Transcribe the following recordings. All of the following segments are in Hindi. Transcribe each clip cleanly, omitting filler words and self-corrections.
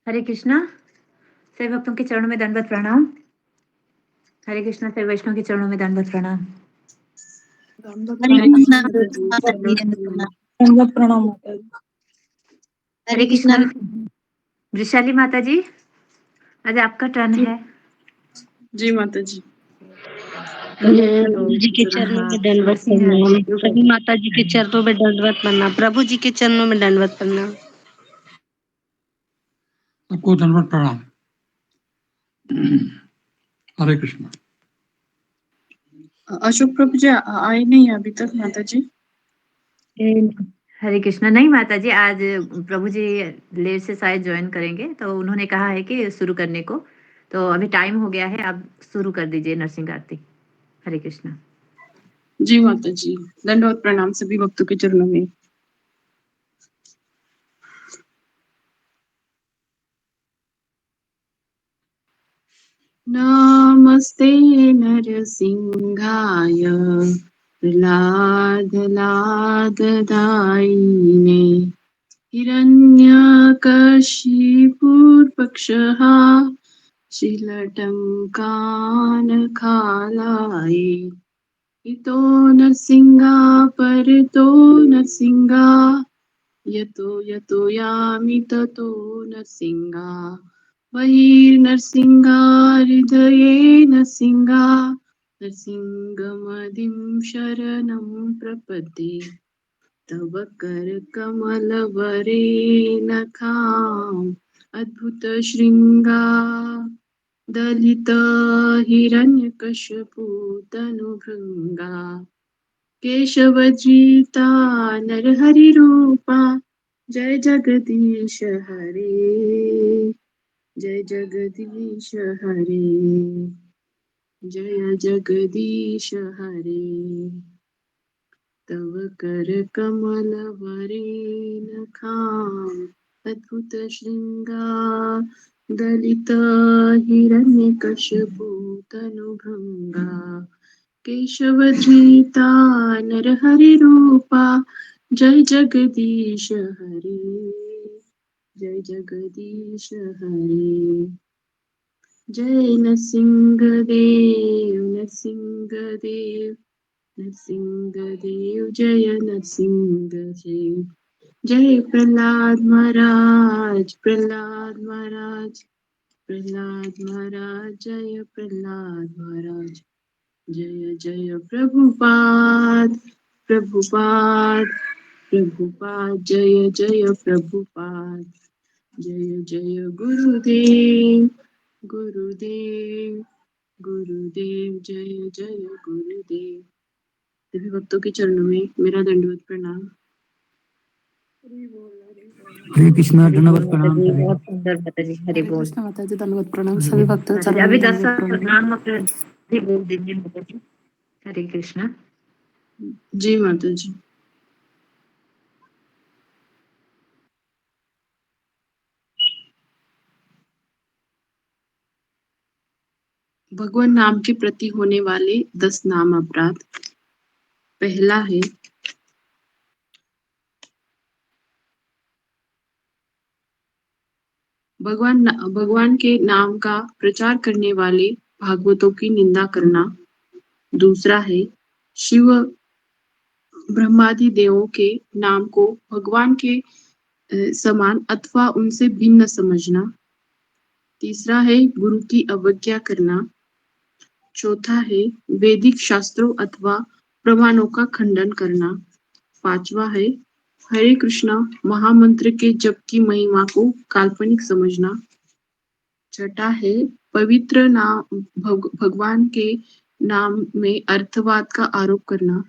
हरे कृष्णा। सभी भक्तों के चरणों में दंडवत प्रणाम। हरे कृष्णा। सभी वैष्णव के चरणों में दंडवत प्रणाम। हरे कृष्णा। दंडवत प्रणाम। हरे कृष्णा। वृषाली माता जी, आज आपका टर्न है। जी माता जी। प्रभु जी के चरणों में दंडवत प्रणाम। सभी माता जी के चरणों में दंडवत प्रणाम। प्रभु जी के चरणों में दंडवत प्रणाम। सबको दंडवत प्रणाम। हरे कृष्णा। अशोक प्रभु जी आए नहीं अभी तक माता जी। हरे कृष्णा। नहीं माता जी, आज प्रभु जी लेट से शायद ज्वाइन करेंगे, तो उन्होंने कहा है कि शुरू करने को, तो अभी टाइम हो गया है, आप शुरू कर दीजिए नरसिंह आरती। हरे कृष्णा। जी माता जी, दंडवत प्रणाम सभी भक्तों के चरणों में। नमस्ते नरसिंहाय प्रह्लादलाददायिने हिरण्यकशिपुर्पक्षः शीलटङ्कानखालाय इतो नरसिंहा परतो नरसिंहा यतो यतो यामि ततो नरसिंहा बहिर्नरसिंहा हृदये नरसिंहा नरसिंहमदिं शरणं प्रपद्ये तव करकमलवरे नखाम् अद्भुत शृङ्गा दलित हिरण्यकश्यपु तनुभृङ्गा केशवजीता नरहरिरूपा जय जगदीश हरे जय जगदीश हरे जय जगदीश हरे तव कर कमल वरे नखाम अद्भुत शृंगा दलित हिरण्यकश्यपु तनुभृंगा केशवधृता नरहरिरूपा जय जगदीश हरे जय जगदीश हरे जय नरसिंहदेव नरसिंहदेव नरसिंहदेव जय नरसिंहदेव जय प्रहलाद महाराज प्रहलाद महाराज प्रहलाद महाराज जय प्रहलाद महाराज जय जय प्रभुपाद प्रभुपाद प्रभुपाद जय जय प्रभुपाद जय जय गुरुदेव गुरुदेव गुरुदेव जय जय गुरुदेव। सभी भक्तों के चरणों में मेरा दंडवत प्रणाम। हरे कृष्णा। दंडवत प्रणाम। बहुत सुंदर माता जी। हरे बोल। माता जी दंडवत प्रणाम सभी भक्तों के चरणों अभी में 10 दंडवत प्रणाम। नाम अपने बोल दीजिए माता जी। हरे कृष्णा। जी माता जी। भगवान नाम के प्रति होने वाले 10 नाम अपराध। पहला है भगवान के नाम का प्रचार करने वाले भागवतों की निंदा करना। दूसरा है शिव ब्रह्मादि देवों के नाम को भगवान के समान अथवा उनसे भिन्न समझना। तीसरा है गुरु की अवज्ञा करना। चौथा है वैदिक शास्त्रों अथवा प्रमाणों का खंडन करना। 5वां है हरे कृष्णा महामंत्र के जप की महिमा को काल्पनिक समझना। 6ठा है पवित्र नाम भगवान के नाम में अर्थवाद का आरोप करना।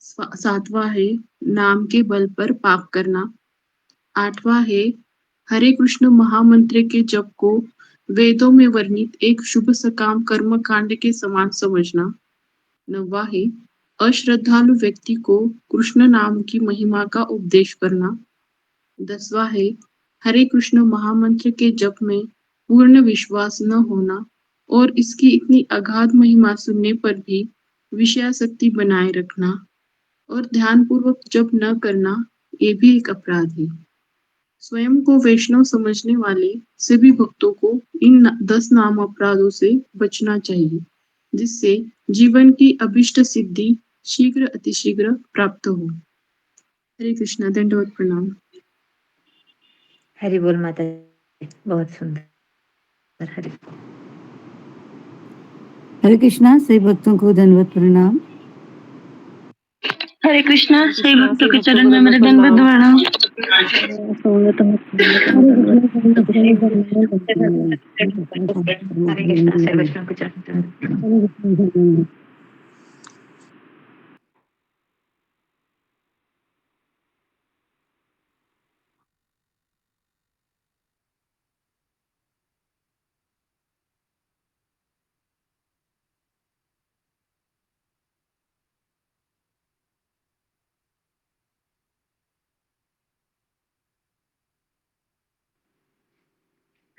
7वां है नाम के बल पर पाप करना। 8वां है हरे कृष्ण महामंत्र के जप को वेदों में वर्णित एक शुभ सकाम कर्म कांड के समान समझना। 9वां है अश्रद्धालु व्यक्ति को कृष्ण नाम की महिमा का उपदेश करना। 10वां है हरे कृष्ण महामंत्र के जप में पूर्ण विश्वास न होना और इसकी इतनी अगाध महिमा सुनने पर भी विषयासक्ति बनाए रखना और ध्यानपूर्वक जप न करना, ये भी एक अपराध है। स्वयं को वैष्णव समझने वाले सभी भक्तों को इन 10 नाम अपराधों से बचना चाहिए, जिससे जीवन की अभिष्ट सिद्धि शीघ्र अतिशीघ्र प्राप्त हो। हरे कृष्णा, दंडवत प्रणाम। हरि बोल माता जी, बहुत सुंदर। हरि हरे कृष्णा, सभी भक्तों को दंडवत प्रणाम। हरे कृष्णा, सभी भक्तों के चरण में मेरे दंडवत प्रणाम। हरे कृष्णा, सर्व वैष्णव को चरण।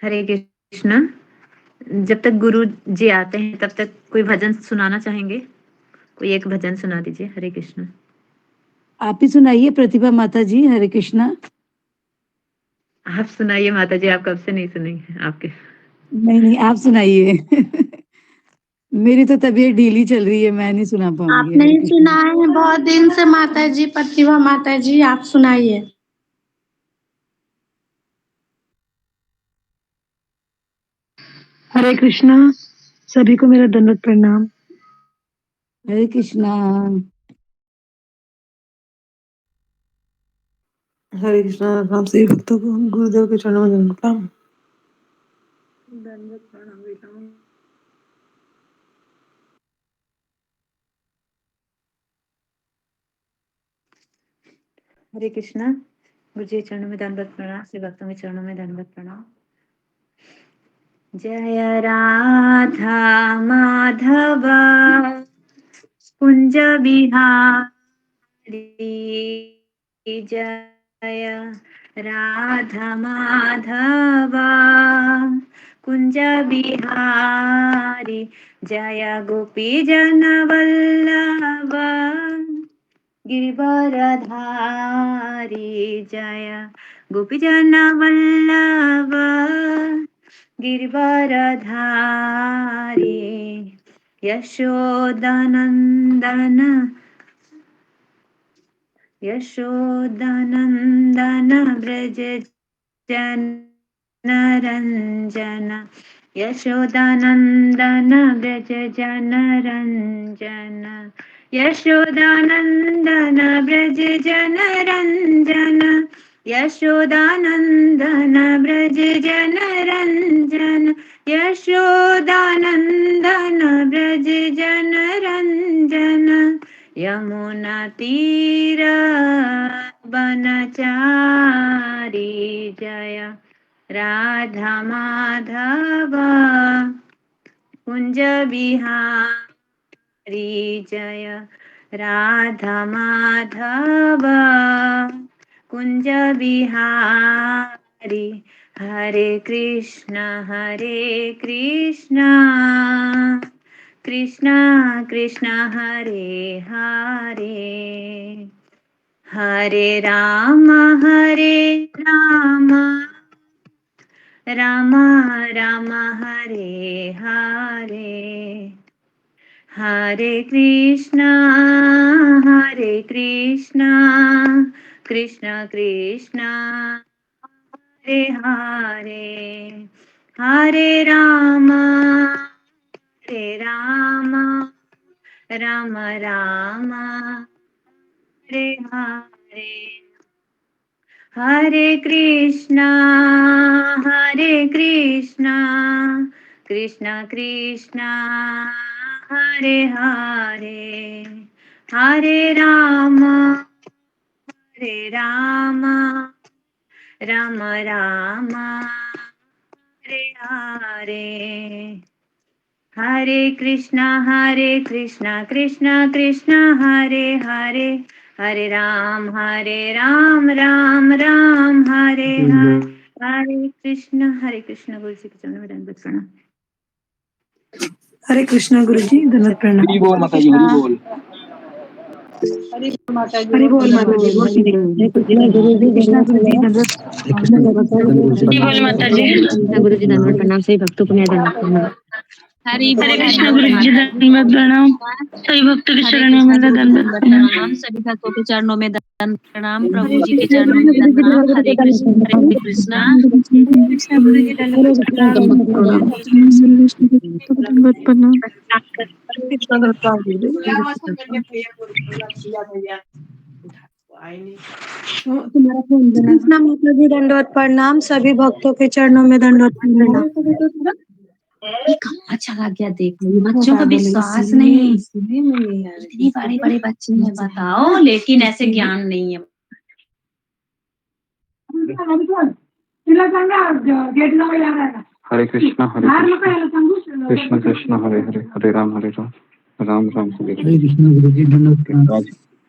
हरे कृष्णा, जब तक गुरु जी आते हैं तब तक कोई भजन सुनाना चाहेंगे? कोई एक भजन सुना दीजिए। हरे कृष्णा। आप ही सुनाइए प्रतिभा माता जी। हरे कृष्णा। आप सुनाइए माता जी, आप कब से नहीं सुनेंगे आपके। नहीं, आप सुनाइए। मेरी तो तबीयत ढीली चल रही है, मैं नहीं सुना पाऊंगी। आप नहीं सुनाए बहुत दिन से माता जी, प्रतिभा माता जी, आप सुनाइए। हरे कृष्णा, सभी को मेरा दंडवत प्रणाम। हरे कृष्णा। हरे कृष्णा, हम सभी भक्तों को गुरुदेव के चरणों में दंडवत प्रणाम। हरे कृष्णा, गुरु जी के चरणों में दंडवत प्रणाम, श्री भक्तों के चरणों में दंडवत प्रणाम। जय राधा माधवा कुंज बिहारी, जय राधा माधवा कुंज बिहारी, जय गोपी जन वल्लभ गिरिवरधारी, जय गोपी जन वल्लभ गिरिवरधारी, यशोदानंदन यशोदानंदन ब्रज जनरंजन, यशोदानंदन ब्रज जनरंजन, यशोदानंदन ब्रज जनरंजन, यशोदानंदन ब्रज जनरंजन, यशोदानंदन ब्रज जनरंजन, यमुना तीर बनचारी, जय राधा माधव कुंज बिहारी, जय राधा माधव कुंज बिहारी, हरे कृष्ण कृष्ण कृष्ण हरे हरे, हरे राम राम राम हरे हरे, हरे कृष्ण कृष्ण कृष्ण हरे हरे, हरे राम राम राम हरे हरे, हरे कृष्णा कृष्णा कृष्णा हरे हरे, हरे राम राम राम हरे हरे, हरे कृष्णा कृष्णा कृष्णा हरे हरे, हरे राम राम राम हरे हरे, हरे कृष्ण गुरु जी के चरणों में दंडवत प्रणाम। हरे कृष्णा गुरु जी धन्यवाद प्रणाम। हरि बोल माता जी, हरि बोल। हरि बोल माता जी, हरि बोल माता जी, बोल। कृष्णा गुरु जी दंडवत हरि बोल माता जी। कृष्णा गुरु जी दंडवत प्रणाम, सभी भक्तों को मेरा दंडवत प्रणाम। हरि हरे बोल कृष्णा गुरु जी धन्यवाद प्रणाम, सभी भक्तों के चरणों में मेरा दंडवत प्रणाम। सभी भक्तों के चरणों में दंड प्रणाम, प्रभु जी हरे के कृष्णा चरणों में दंड प्रणाम। हरे कृष्ण कृष्णा गुरु जी दंडवत प्रणाम। दंडवत प्रणाम। कृष्णा दत्ता तुम्हारा फोन देना। कृष्णा माता जी दंडवत प्रणाम, सभी भक्तों के चरणों में दंडवत प्रणाम। ये कहाँ चला गया देखो, ये बच्चों को विश्वास नहीं, इतने बड़े बड़े बच्चे हैं बताओ, लेकिन ऐसे ज्ञान नहीं है। हरे कृष्णा कृष्ण कृष्ण हरे हरे, हरे राम राम राम हरे हरे। हरे कृष्णा गुरु जी धन्यवाद प्रणाम।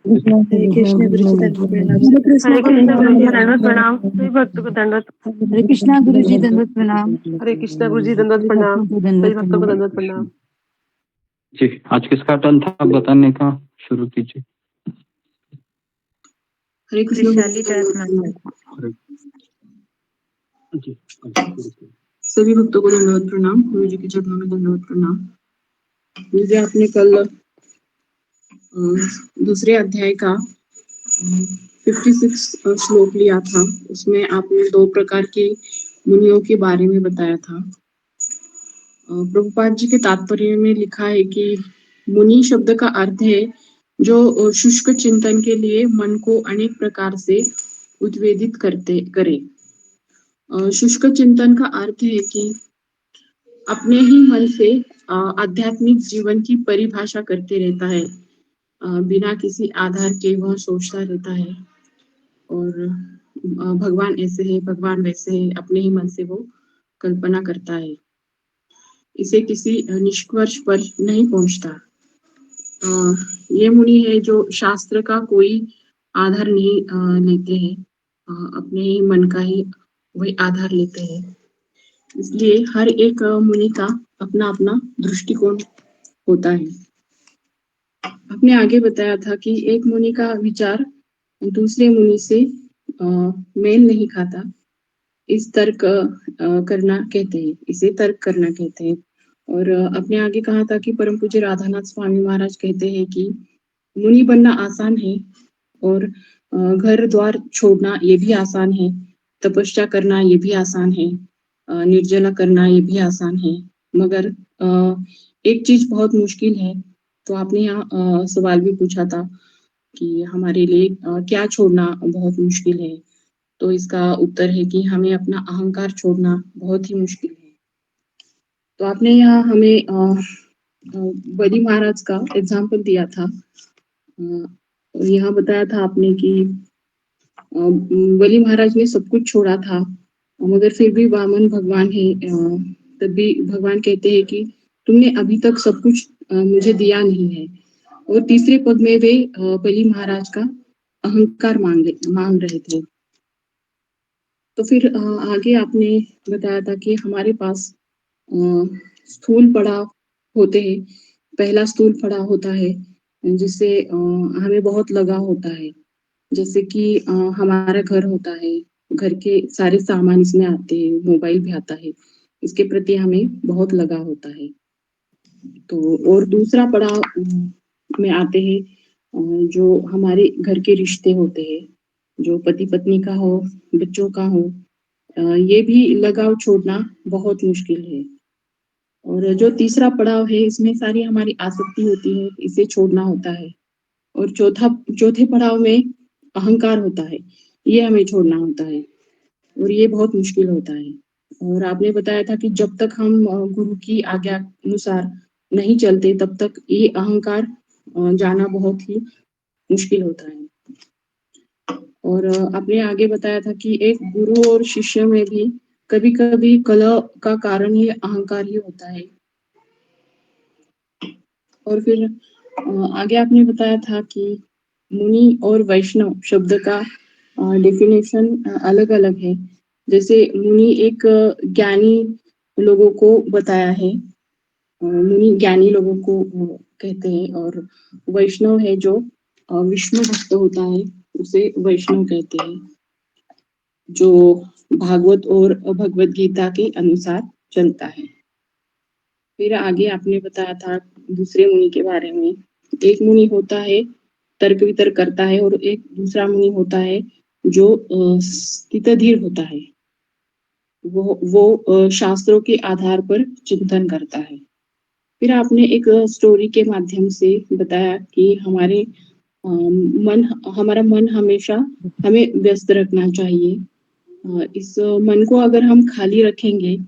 हरे कृष्ण गुरु जी दंडवत प्रणाम। हरे कृष्ण गुरु जी दंडवत प्रणाम, सभी भक्तों को दंडवत। हरे कृष्णा गुरु जी दंडवत प्रणाम। हरे कृष्ण गुरु जी दंडवत सभी प्रणाम, भक्तों को सभी दंडवत भक्तों को प्रणाम। दंडवत प्रणाम। जी, आज किसका टर्न था बताने का, शुरू कीजिए। हरे कृष्ण गुरु जी वैशाली दंडवत दास प्रणाम। जी, सभी भक्तों को दंडवत प्रणाम, गुरु जी के चरणों में दंडवत प्रणाम। जैसे आपने कल दूसरे अध्याय का 56 श्लोक लिया था, उसमें आपने 2 प्रकार के मुनियों के बारे में बताया था। प्रभुपाद जी के तात्पर्य में लिखा है कि मुनि शब्द का अर्थ है जो शुष्क चिंतन के लिए मन को अनेक प्रकार से उद्वेलित करे। शुष्क चिंतन का अर्थ है कि अपने ही मन से आध्यात्मिक जीवन की परिभाषा करते रहता है, बिना किसी आधार के वह सोचता रहता है और भगवान ऐसे है, भगवान वैसे है, अपने ही मन से वो कल्पना करता है। इसे किसी निष्कर्ष पर नहीं पहुंचता। ये मुनि है जो शास्त्र का कोई आधार नहीं लेते हैं, अपने ही मन का ही वही आधार लेते हैं। इसलिए हर एक मुनि का अपना अपना दृष्टिकोण होता है। आपने आगे बताया था कि एक मुनि का विचार दूसरे मुनि से मेल नहीं खाता, इस तर्क करना कहते हैं, इसे तर्क करना कहते हैं। और अपने आगे कहा था कि परम पूज्य राधानाथ स्वामी महाराज कहते हैं कि मुनि बनना आसान है और घर द्वार छोड़ना ये भी आसान है, तपस्या करना ये भी आसान है, निर्जला करना ये भी आसान है, मगर एक चीज बहुत मुश्किल है। तो आपने यहाँ सवाल भी पूछा था कि हमारे लिए क्या छोड़ना बहुत मुश्किल है। तो इसका उत्तर है कि हमें अपना अहंकार छोड़ना बहुत ही मुश्किल है। तो आपने यहाँ हमें बलि महाराज का एग्जाम्पल दिया था। यहाँ बताया था आपने कि बलि महाराज ने सब कुछ छोड़ा था, मगर फिर भी वामन भगवान है, तब भी भगवान कहते हैं कि तुमने अभी तक सब कुछ मुझे दिया नहीं है। और तीसरे पद में वे बलि महाराज का अहंकार मांग रहे थे। तो फिर आगे आपने बताया था कि हमारे पास स्थूल पड़ाव होते हैं। पहला स्थूल पड़ाव होता है जिससे हमें बहुत लगाव होता है, जैसे कि हमारा घर होता है, घर के सारे सामान इसमें आते हैं, मोबाइल भी आता है, इसके प्रति हमें बहुत लगाव होता है। तो और दूसरा पड़ाव में आते हैं जो हमारे घर के रिश्ते होते हैं, जो पति पत्नी का हो, बच्चों का हो, ये भी लगाव छोड़ना बहुत मुश्किल है। और जो तीसरा पड़ाव है इसमें सारी हमारी आसक्ति होती है, इसे छोड़ना होता है। और चौथे पड़ाव में अहंकार होता है, ये हमें छोड़ना होता है और ये बहुत मुश्किल होता है। और आपने बताया था कि जब तक हम गुरु की आज्ञा अनुसार नहीं चलते तब तक ये अहंकार जाना बहुत ही मुश्किल होता है। और आपने आगे बताया था कि एक गुरु और शिष्य में भी कभी-कभी कलह का कारण ये अहंकार ही होता है। और फिर आगे आपने बताया था कि मुनि और वैष्णव शब्द का डेफिनेशन अलग-अलग है। जैसे मुनि एक ज्ञानी लोगों को बताया है, मुनि ज्ञानी लोगों को कहते हैं, और वैष्णव है जो विष्णु भक्त होता है उसे वैष्णव कहते हैं, जो भागवत और भगवत गीता के अनुसार चलता है। फिर आगे आपने बताया था दूसरे मुनि के बारे में। एक मुनि होता है तर्क वितर्क करता है और एक दूसरा मुनि होता है जो स्थितधीर होता है, वो शास्त्रों के आधार पर चिंतन करता है। फिर आपने एक स्टोरी के माध्यम से बताया कि हमारा मन हमेशा हमें व्यस्त रखना चाहिए। इस मन को अगर हम खाली रखेंगे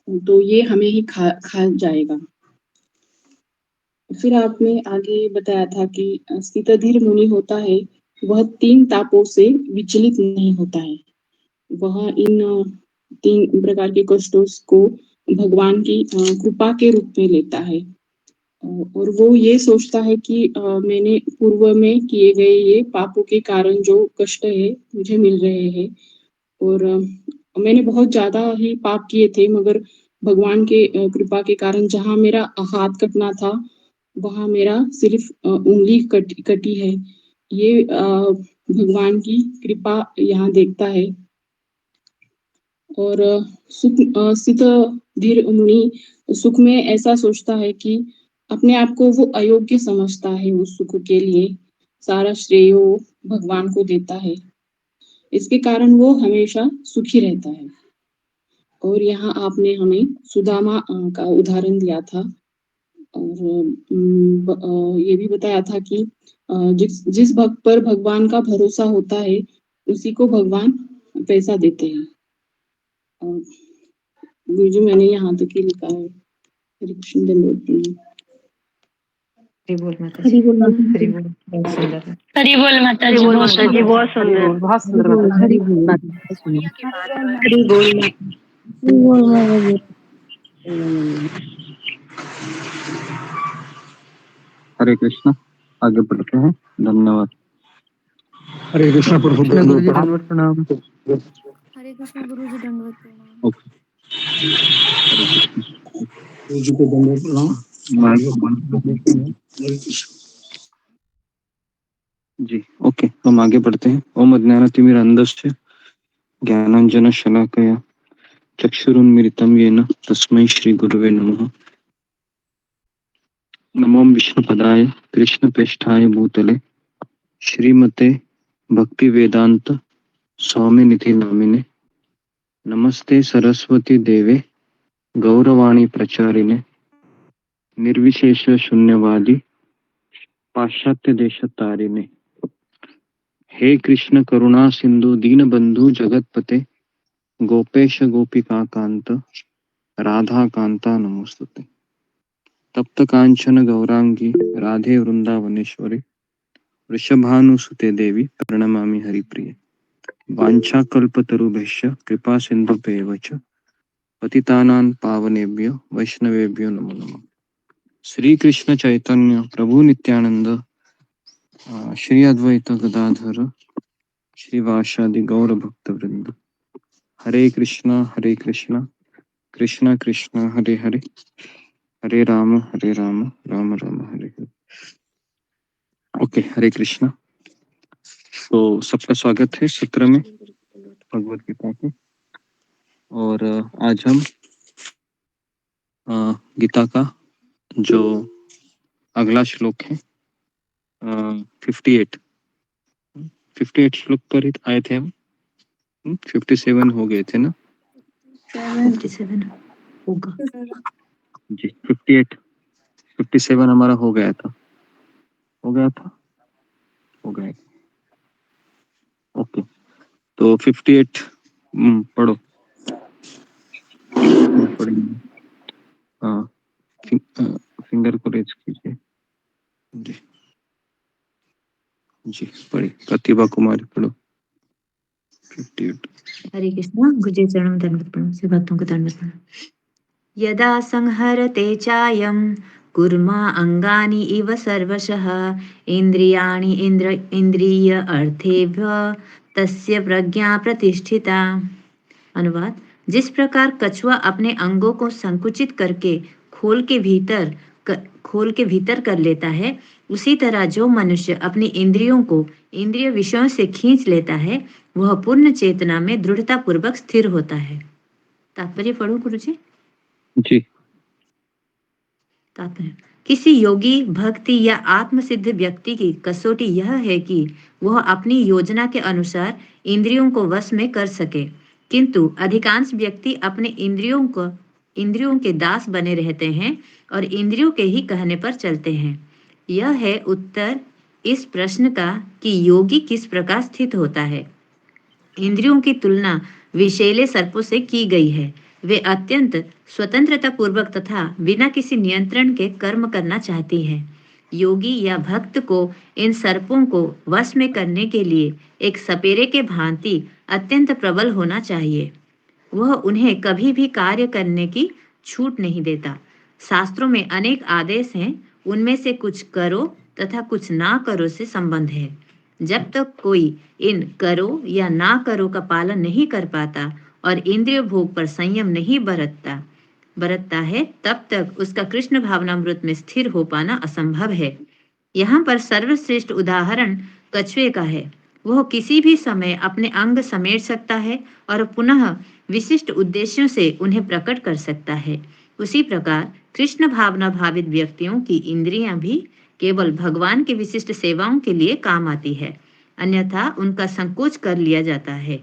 तो ये हमें ही खा जाएगा। फिर आपने आगे बताया था कि स्थितधीर मुनि होता है, वह 3 तापों से विचलित नहीं होता है। वह इन 3 प्रकार के कष्टों को भगवान की कृपा के रूप में लेता है। और वो ये सोचता है कि मैंने पूर्व में किए गए ये पापों के कारण जो कष्ट है मुझे मिल रहे हैं, और मैंने बहुत ज्यादा ही पाप किए थे, मगर भगवान के कृपा के कारण जहाँ मेरा हाथ कटना था वहाँ मेरा सिर्फ उंगली कटी है। ये भगवान की कृपा यहाँ देखता है। और स्थित धीर मुनि सुख में ऐसा सोचता है कि अपने आप को वो अयोग्य समझता है, उस सुख के लिए सारा श्रेय वो भगवान को देता है। इसके कारण वो हमेशा सुखी रहता है। और यहाँ आपने हमें सुदामा का उदाहरण दिया था, और ये भी बताया था कि जिस भक्त पर भगवान का भरोसा होता है उसी को भगवान पैसा देते हैं। गुरुजी मैंने यहाँ तक ही लिखा है। हरे कृष्ण दंडवत प्रणाम। हरि बोल माता जी, हरि बोल, बहुत सुंदर है। हरी बोल माता जी, बहुत जी बहुत सुंदर। बहुत सुंदर माता जी। हरी बोल माता जी। हरे कृष्णा, आगे बढ़ते हैं। धन्यवाद। हरे कृष्ण प्रभु दंडवत प्रणाम। हरे कृष्ण गुरु जी दंडवत प्रणाम। ओके, गुरु जी को दंडवत प्रणाम। हरे कृष्ण। जी ओके, हम आगे बढ़ते हैं। ओम अज्ञानतिमिरान्धस्य ज्ञानांजन शलाकया चक्षुरुन्मीलितं येन तस्मै श्री गुरुवे नमः। नमो विष्णुपदाय कृष्णप्रेष्ठाय भूतले श्रीमते भक्ति वेदांत स्वामी निधि नामिने नमस्ते सरस्वती देवे गौरवाणी प्रचारिणे निर्विशेष शून्यवादी पाश्चात्य देश तारिणे। हे कृष्ण करुणा सिंधु दीनबंधु जगतपते गोपेश गोपिका कांत राधा कांता नमोस्तुते। तप्त कांचन गौरांगी राधे वृंदावनेश्वरी वृषभानुसुते देवी प्रणमामि हरिप्रिये। वाञ्छाकल्पतरुभ्यश्च कृपा सिन्धुभ्येव च पतितानां पावनेभ्यो वैष्णवेभ्यो नमो नमः। श्री कृष्ण चैतन्य प्रभु नित्यानंद श्री अद्वैत गदाधर श्रीवासादि गौर भक्त वृंद। हरे कृष्णा कृष्णा कृष्णा हरे हरे, हरे राम राम राम हरे हरे। ओके, हरे कृष्णा। तो सबका स्वागत है सत्र में भगवत गीता के। और आज हम गीता का जो अगला श्लोक है 58 श्लोक पर ही आए थे हम। 57 हो गए थे ना। 57 होगा। जी 58 57 हमारा हो गया था ओके, तो 58 पढ़ो। पढ़ेंगे। हाँ, फिंगर को रेज कीजिए। जी जी पढ़िए, प्रतिभा कुमारी पढ़ो 58। हरे कृष्णा। गुरुजी चरणों में दंडवत प्रणाम, सभी भक्तों को दंडवत प्रणाम। यदा संहरते चायं कुर्मा अंगानि इव सर्वशः इंद्रियाणि इंद्रिय अर्थेभ्य तस्य प्रज्ञा प्रतिष्ठिता। अनुवाद: जिस प्रकार कछुआ अपने अंगों को संकुचित करके खोल के भीतर कर लेता है, उसी तरह जो मनुष्य अपनी इंद्रियों को इंद्रिय विषयों से खींच लेता है, वह पूर्ण चेतना में दृढ़ता पूर्वक स्थिर होता है। तात्पर्य पढ़ो गुरुजी। जी तात्पर्य: किसी योगी, भक्ति या आत्मसिद्ध व्यक्ति की कसौटी यह है कि वह अपनी योजना के अनुसार इंद्रियों को वश में कर सके, किंतु अधिकांश व्यक्ति अपने इंद्रियों के दास बने रहते हैं और इंद्रियों के ही कहने पर चलते हैं। यह है उत्तर इस प्रश्न का कि योगी किस प्रकार स्थित होता है। इंद्रियों की तुलना विषैले सर्पों से की गई है। वे अत्यंत स्वतंत्रता पूर्वक तथा बिना किसी नियंत्रण के कर्म करना चाहती है। योगी या भक्त को इन सर्पों को वश में करने के लिए एक सपेरे के भांति अत्यंत प्रबल होना चाहिए। वह उन्हें कभी भी कार्य करने की छूट नहीं देता। शास्त्रों में अनेक आदेश हैं, उनमें से कुछ करो तथा कुछ ना करो से संबंध है। जब तक कोई इन करो या ना करो का पालन नहीं कर पाता और इंद्रिय भोग पर संयम नहीं बरतता है, तब तक उसका कृष्ण भावनामृत में स्थिर हो पाना असंभव है। यहाँ पर सर्वश्रेष्ठ उदाहरण कछुए का है। वह किसी भी समय अपने अंग समेट सकता है और पुनः विशिष्ट उद्देश्यों से उन्हें प्रकट कर सकता है। उसी प्रकार कृष्ण भावना भावित व्यक्तियों की इंद्रियां भी केवल भगवान की विशिष्ट सेवाओं के लिए काम आती है, अन्यथा उनका संकोच कर लिया जाता है।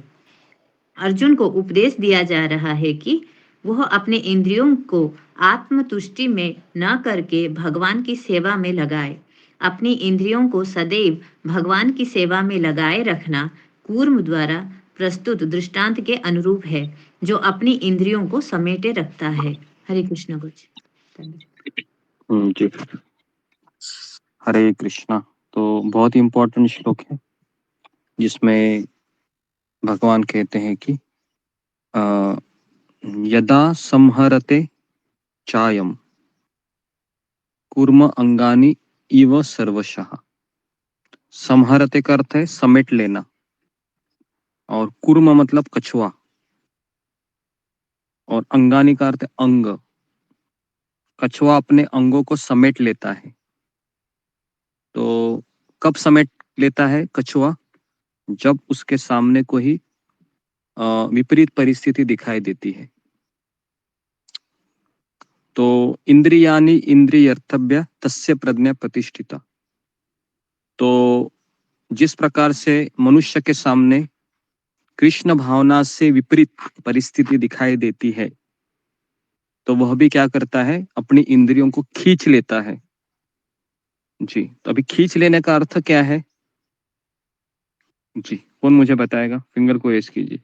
अर्जुन को उपदेश दिया जा रहा है कि वह अपने इंद्रियों को आत्मतुष्टि में न करके भगवान की सेवा में लगाए। अपनी इंद्रियों को सदैव भगवान की सेवा में लगाए रखना कूर्म द्वारा प्रस्तुत दृष्टांत के अनुरूप है, जो अपनी इंद्रियों को समेटे रखता है। हरे कृष्ण जी हरे कृष्णा। तो बहुत ही इम्पोर्टेंट श्लोक है, जिसमें भगवान कहते हैं कि यदा संहरते चायम कुर्म अंगानी इव सर्वशः। संहरते का अर्थ है समेट लेना, और कुर्म मतलब कछुआ, और अंगानी का अर्थ है अंग। कछुआ अपने अंगों को समेट लेता है। तो कब समेट लेता है कछुआ? जब उसके सामने कोई विपरीत परिस्थिति दिखाई देती है। तो इंद्रियानि इंद्रियर्थभ्य तस्य प्रज्ञा प्रतिष्ठिता। तो जिस प्रकार से मनुष्य के सामने कृष्ण भावना से विपरीत परिस्थिति दिखाई देती है, तो वह भी क्या करता है? अपनी इंद्रियों को खींच लेता है। जी, तो अभी खींच लेने का अर्थ क्या है? जी, कौन मुझे बताएगा? फिंगर को रेज कीजिए।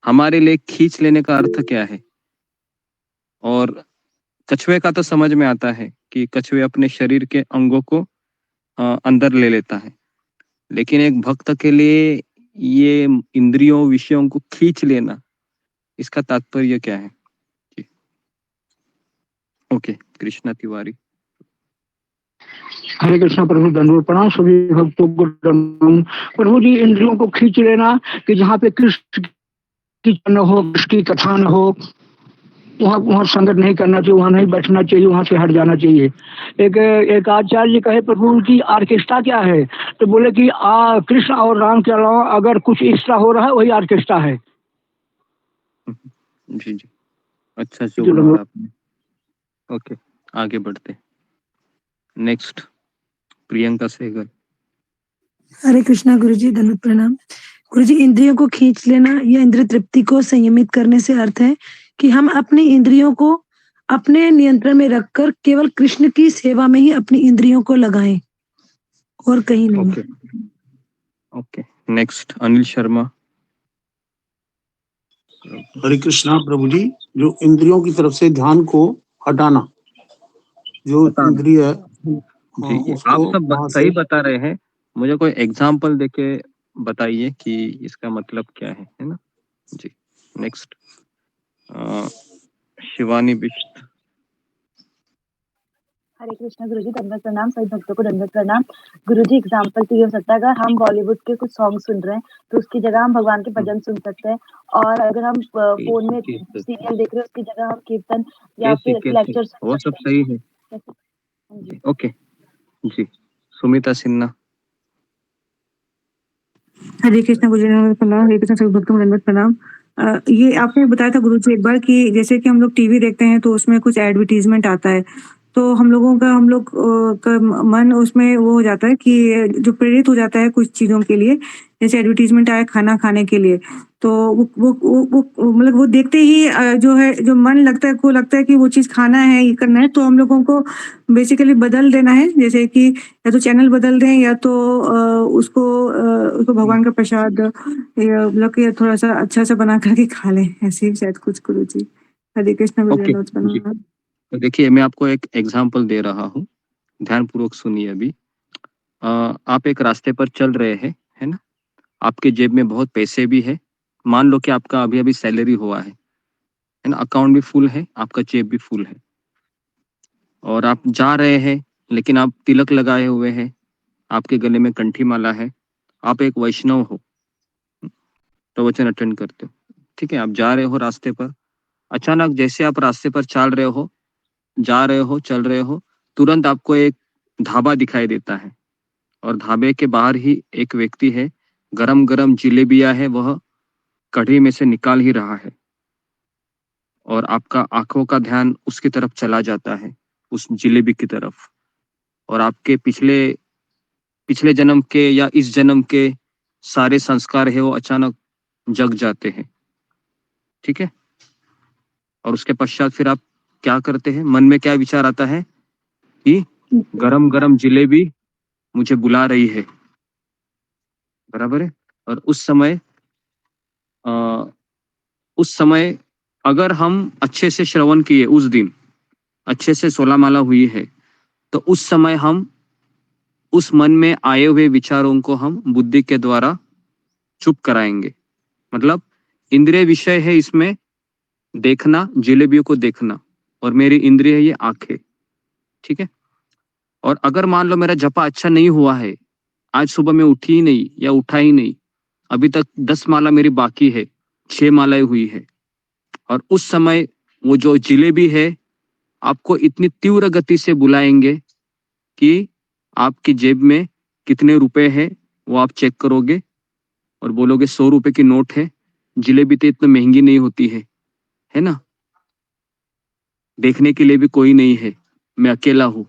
हमारे लिए खींच लेने का अर्थ क्या है? और कछुए का तो समझ में आता है कि कछुए अपने शरीर के अंगों को अंदर ले लेता है, लेकिन एक भक्त के लिए ये इंद्रियों विषयों को खींच लेना, इसका तात्पर्य क्या है? जी ओके, कृष्णा तिवारी। हरे कृष्णा प्रभु, दंडवत प्रणाम सभी भक्तों को। प्रभु जी, इंद्रियों को खींच लेना कि जहाँ पे कृष्ण की न हो, कृष्ण की कथा न हो, वहाँ संगत नहीं करना चाहिए, वहाँ नहीं बैठना चाहिए, वहाँ से हट जाना चाहिए। एक आचार्य जी कहे प्रभु की ऑर्केस्ट्रा क्या है? तो बोले कि कृष्ण और राम के अलावा अगर कुछ एक्स्ट्रा हो रहा है वही ऑर्केस्ट्रा है। जी जी, अच्छा जो बोला आपने। ओके, आगे बढ़ते। नेक्स्ट प्रियंका सहगल। हरे कृष्णा गुरुजी, धन्यवाद प्रणाम। गुरुजी, इंद्रियों को खींच लेना या इंद्रिय तृप्ति को संयमित करने से अर्थ है कि हम अपनी इंद्रियों को अपने नियंत्रण में रखकर केवल कृष्ण की सेवा में ही अपनी इंद्रियों को लगाएं और कहीं नहीं। Okay okay, next Anil Sharma. हरे कृष्णा प्रभु जी। जो इंद्रियों की तरफ से ध्यान को हटाना, जो इंद्रिय है, जी, ये आप उसको सब वहां सही से बता रहे हैं, मुझे कोई एग्जाम्पल देके बताइए कि इसका मतलब क्या है ना। जी, नेक्स्ट शिवानी बिष्ट। हरे कृष्णा गुरुजी, दंडवत प्रणाम। सभी भक्तों को दंडवत प्रणाम। गुरुजी, एग्जाम्पल तो ये हो सकता है अगर हम बॉलीवुड के कुछ सॉन्ग सुन रहे हैं तो उसकी जगह हम भगवान के भजन सुन सकते हैं, और अगर हम फोन में सीरियल देख रहे हैं उसकी जगह हम कीर्तन या फिर लेक्चर सुन वो सब सकते हैं। सही है। हाँ जी। ओके जी, सुमिता सिन्हा। हरे कृष्णा गुरुजी, दंडवत प्रणाम। हरे कृष्णा सभी भक्तों को दंडवत प्रणाम। ये आपने बताया था गुरुजी एक बार कि जैसे कि हम लोग टीवी देखते हैं तो उसमें कुछ एडवर्टीजमेंट आता है, तो हम लोग का मन उसमें वो हो जाता है कि जो प्रेरित हो जाता है कुछ चीजों के लिए, जैसे एडवर्टीजमेंट आया खाना खाने के लिए, तो वो मतलब वो देखते ही जो है जो मन लगता है को लगता है कि वो चीज खाना है, ये करना है, तो हम लोगों को बेसिकली बदल देना है, जैसे कि या तो चैनल बदल दें या तो उसको भगवान का प्रसाद या मतलब कि थोड़ा सा अच्छा सा बना करके खा लें, ऐसे ही शायद कुछ गुरुजी। हरे कृष्णा गुरुजी, ओके नोट्स जी, बना। तो देखिए मैं आपको एक एग्जाम्पल दे रहा हूँ, ध्यानपूर्वक सुनिए अभी। आप एक रास्ते पर चल रहे हैं, है ना, आपके जेब में बहुत पैसे भी है, मान लो कि आपका अभी अभी सैलरी हुआ है ना, अकाउंट भी फुल है, आपका जेब भी फुल है, और आप जा रहे हैं, लेकिन आप तिलक लगाए हुए हैं, आपके गले में कंठी माला है, आप एक वैष्णव हो, प्रवचन अटेंड करते हो, ठीक है, आप जा रहे हो रास्ते पर, अचानक जैसे आप रास्ते पर चल रहे हो, जा रहे हो, चल रहे हो, तुरंत आपको एक ढाबा दिखाई देता है, और ढाबे के बाहर ही एक व्यक्ति है, गरम गरम जिलेबियां है, वह कढ़ी में से निकाल ही रहा है, और आपका आंखों का ध्यान उसकी तरफ चला जाता है, उस जिलेबी की तरफ, और आपके पिछले पिछले जन्म के या इस जन्म के सारे संस्कार है वो अचानक जग जाते हैं, ठीक है। और उसके पश्चात फिर आप क्या करते हैं, मन में क्या विचार आता है कि गरम गरम जिलेबी मुझे बुला रही है, बराबर है। और उस समय अगर हम अच्छे से श्रवण किए, उस दिन अच्छे से 16 माला हुई है, तो उस समय हम उस मन में आए हुए विचारों को हम बुद्धि के द्वारा चुप कराएंगे। मतलब इंद्रिय विषय है इसमें देखना, जिलेबियों को देखना, और मेरी इंद्रिय है ये आंखें, ठीक है। और अगर मान लो मेरा जपा अच्छा नहीं हुआ है, आज सुबह मैं उठी ही नहीं या उठा ही नहीं, अभी तक 10 माला मेरी बाकी है, 6 मालाएं हुई है, और उस समय वो जो जिलेबी है आपको इतनी तीव्र गति से बुलाएंगे कि आपकी जेब में कितने रुपए है वो आप चेक करोगे और बोलोगे 100 रुपए की नोट है, जिलेबी तो इतनी महंगी नहीं होती है ना, देखने के लिए भी कोई नहीं है, मैं अकेला हूँ,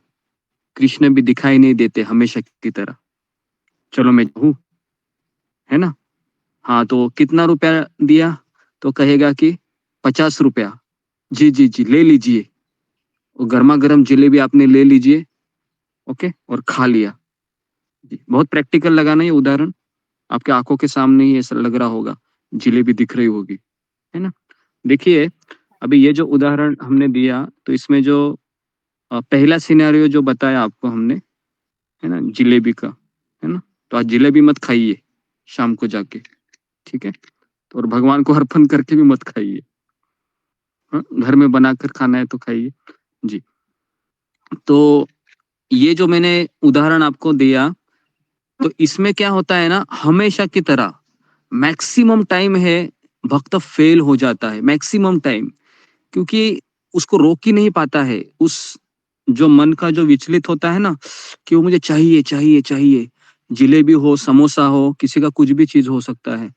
कृष्ण भी दिखाई नहीं देते हमेशा की तरह, चलो मैं हूँ, है ना। हाँ, तो कितना रुपया दिया, तो कहेगा कि 50 रुपया। जी जी जी, ले लीजिए, वो गर्मा गर्म जलेबी आपने ले लीजिए, ओके, और खा लिया। जी, बहुत प्रैक्टिकल लगा ना ये उदाहरण, आपके आंखों के सामने ही ऐसा लग रहा होगा, जलेबी दिख रही होगी, है ना। देखिए अभी ये जो उदाहरण हमने दिया, तो इसमें जो पहला सिनेरियो जो बताया आपको हमने, है ना, जिलेबी का, है ना, तो आज जिलेबी मत खाइए शाम को जाके, ठीक है, तो और भगवान को अर्पण करके भी मत खाइए, हाँ, घर में बनाकर खाना है तो खाइए जी। तो ये जो मैंने उदाहरण आपको दिया, तो इसमें क्या होता है ना, हमेशा की तरह मैक्सिमम टाइम है भक्त फेल हो जाता है, मैक्सिमम टाइम, क्योंकि उसको रोक ही नहीं पाता है, उस जो मन का जो विचलित होता है ना कि वो मुझे चाहिए चाहिए चाहिए, जिलेबी हो, समोसा हो, किसी का कुछ भी चीज हो सकता है,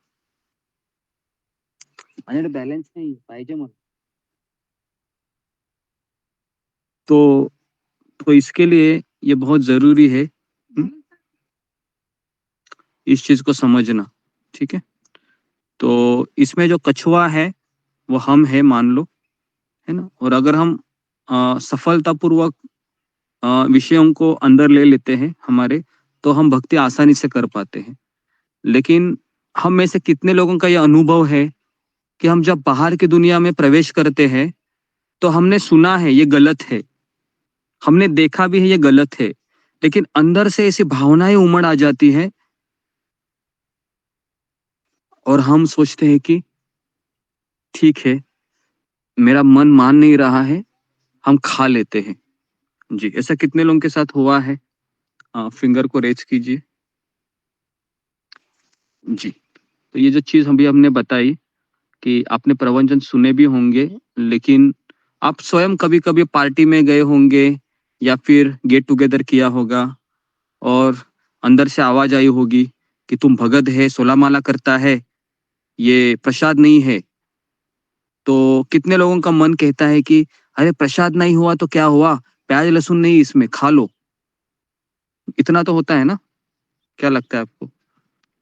बैलेंस नहीं पाहिजे मग। तो इसके लिए ये बहुत जरूरी है इस चीज को समझना, ठीक है। तो इसमें जो कछुआ है वो हम है मान लो, है ना, और अगर हम सफलतापूर्वक विषयों को अंदर ले लेते हैं हमारे, तो हम भक्ति आसानी से कर पाते हैं। लेकिन हम में से कितने लोगों का यह अनुभव है कि हम जब बाहर की दुनिया में प्रवेश करते हैं तो हमने सुना है ये गलत है, हमने देखा भी है ये गलत है, लेकिन अंदर से ऐसी भावनाएं उमड़ आ जाती है और हम सोचते हैं कि ठीक है, मेरा मन मान नहीं रहा है, हम खा लेते हैं। जी, ऐसा कितने लोगों के साथ हुआ है? फिंगर को रेज कीजिए। जी, तो ये जो चीज अभी हमने बताई कि आपने प्रवचन सुने भी होंगे, लेकिन आप स्वयं कभी कभी पार्टी में गए होंगे या फिर गेट टुगेदर किया होगा और अंदर से आवाज आई होगी कि तुम भगत है, 16 माला करता है, ये प्रसाद नहीं है। तो कितने लोगों का मन कहता है कि अरे प्रसाद नहीं हुआ तो क्या हुआ, प्याज लहसुन नहीं इसमें, खा लो। इतना तो होता है ना? क्या लगता है आपको?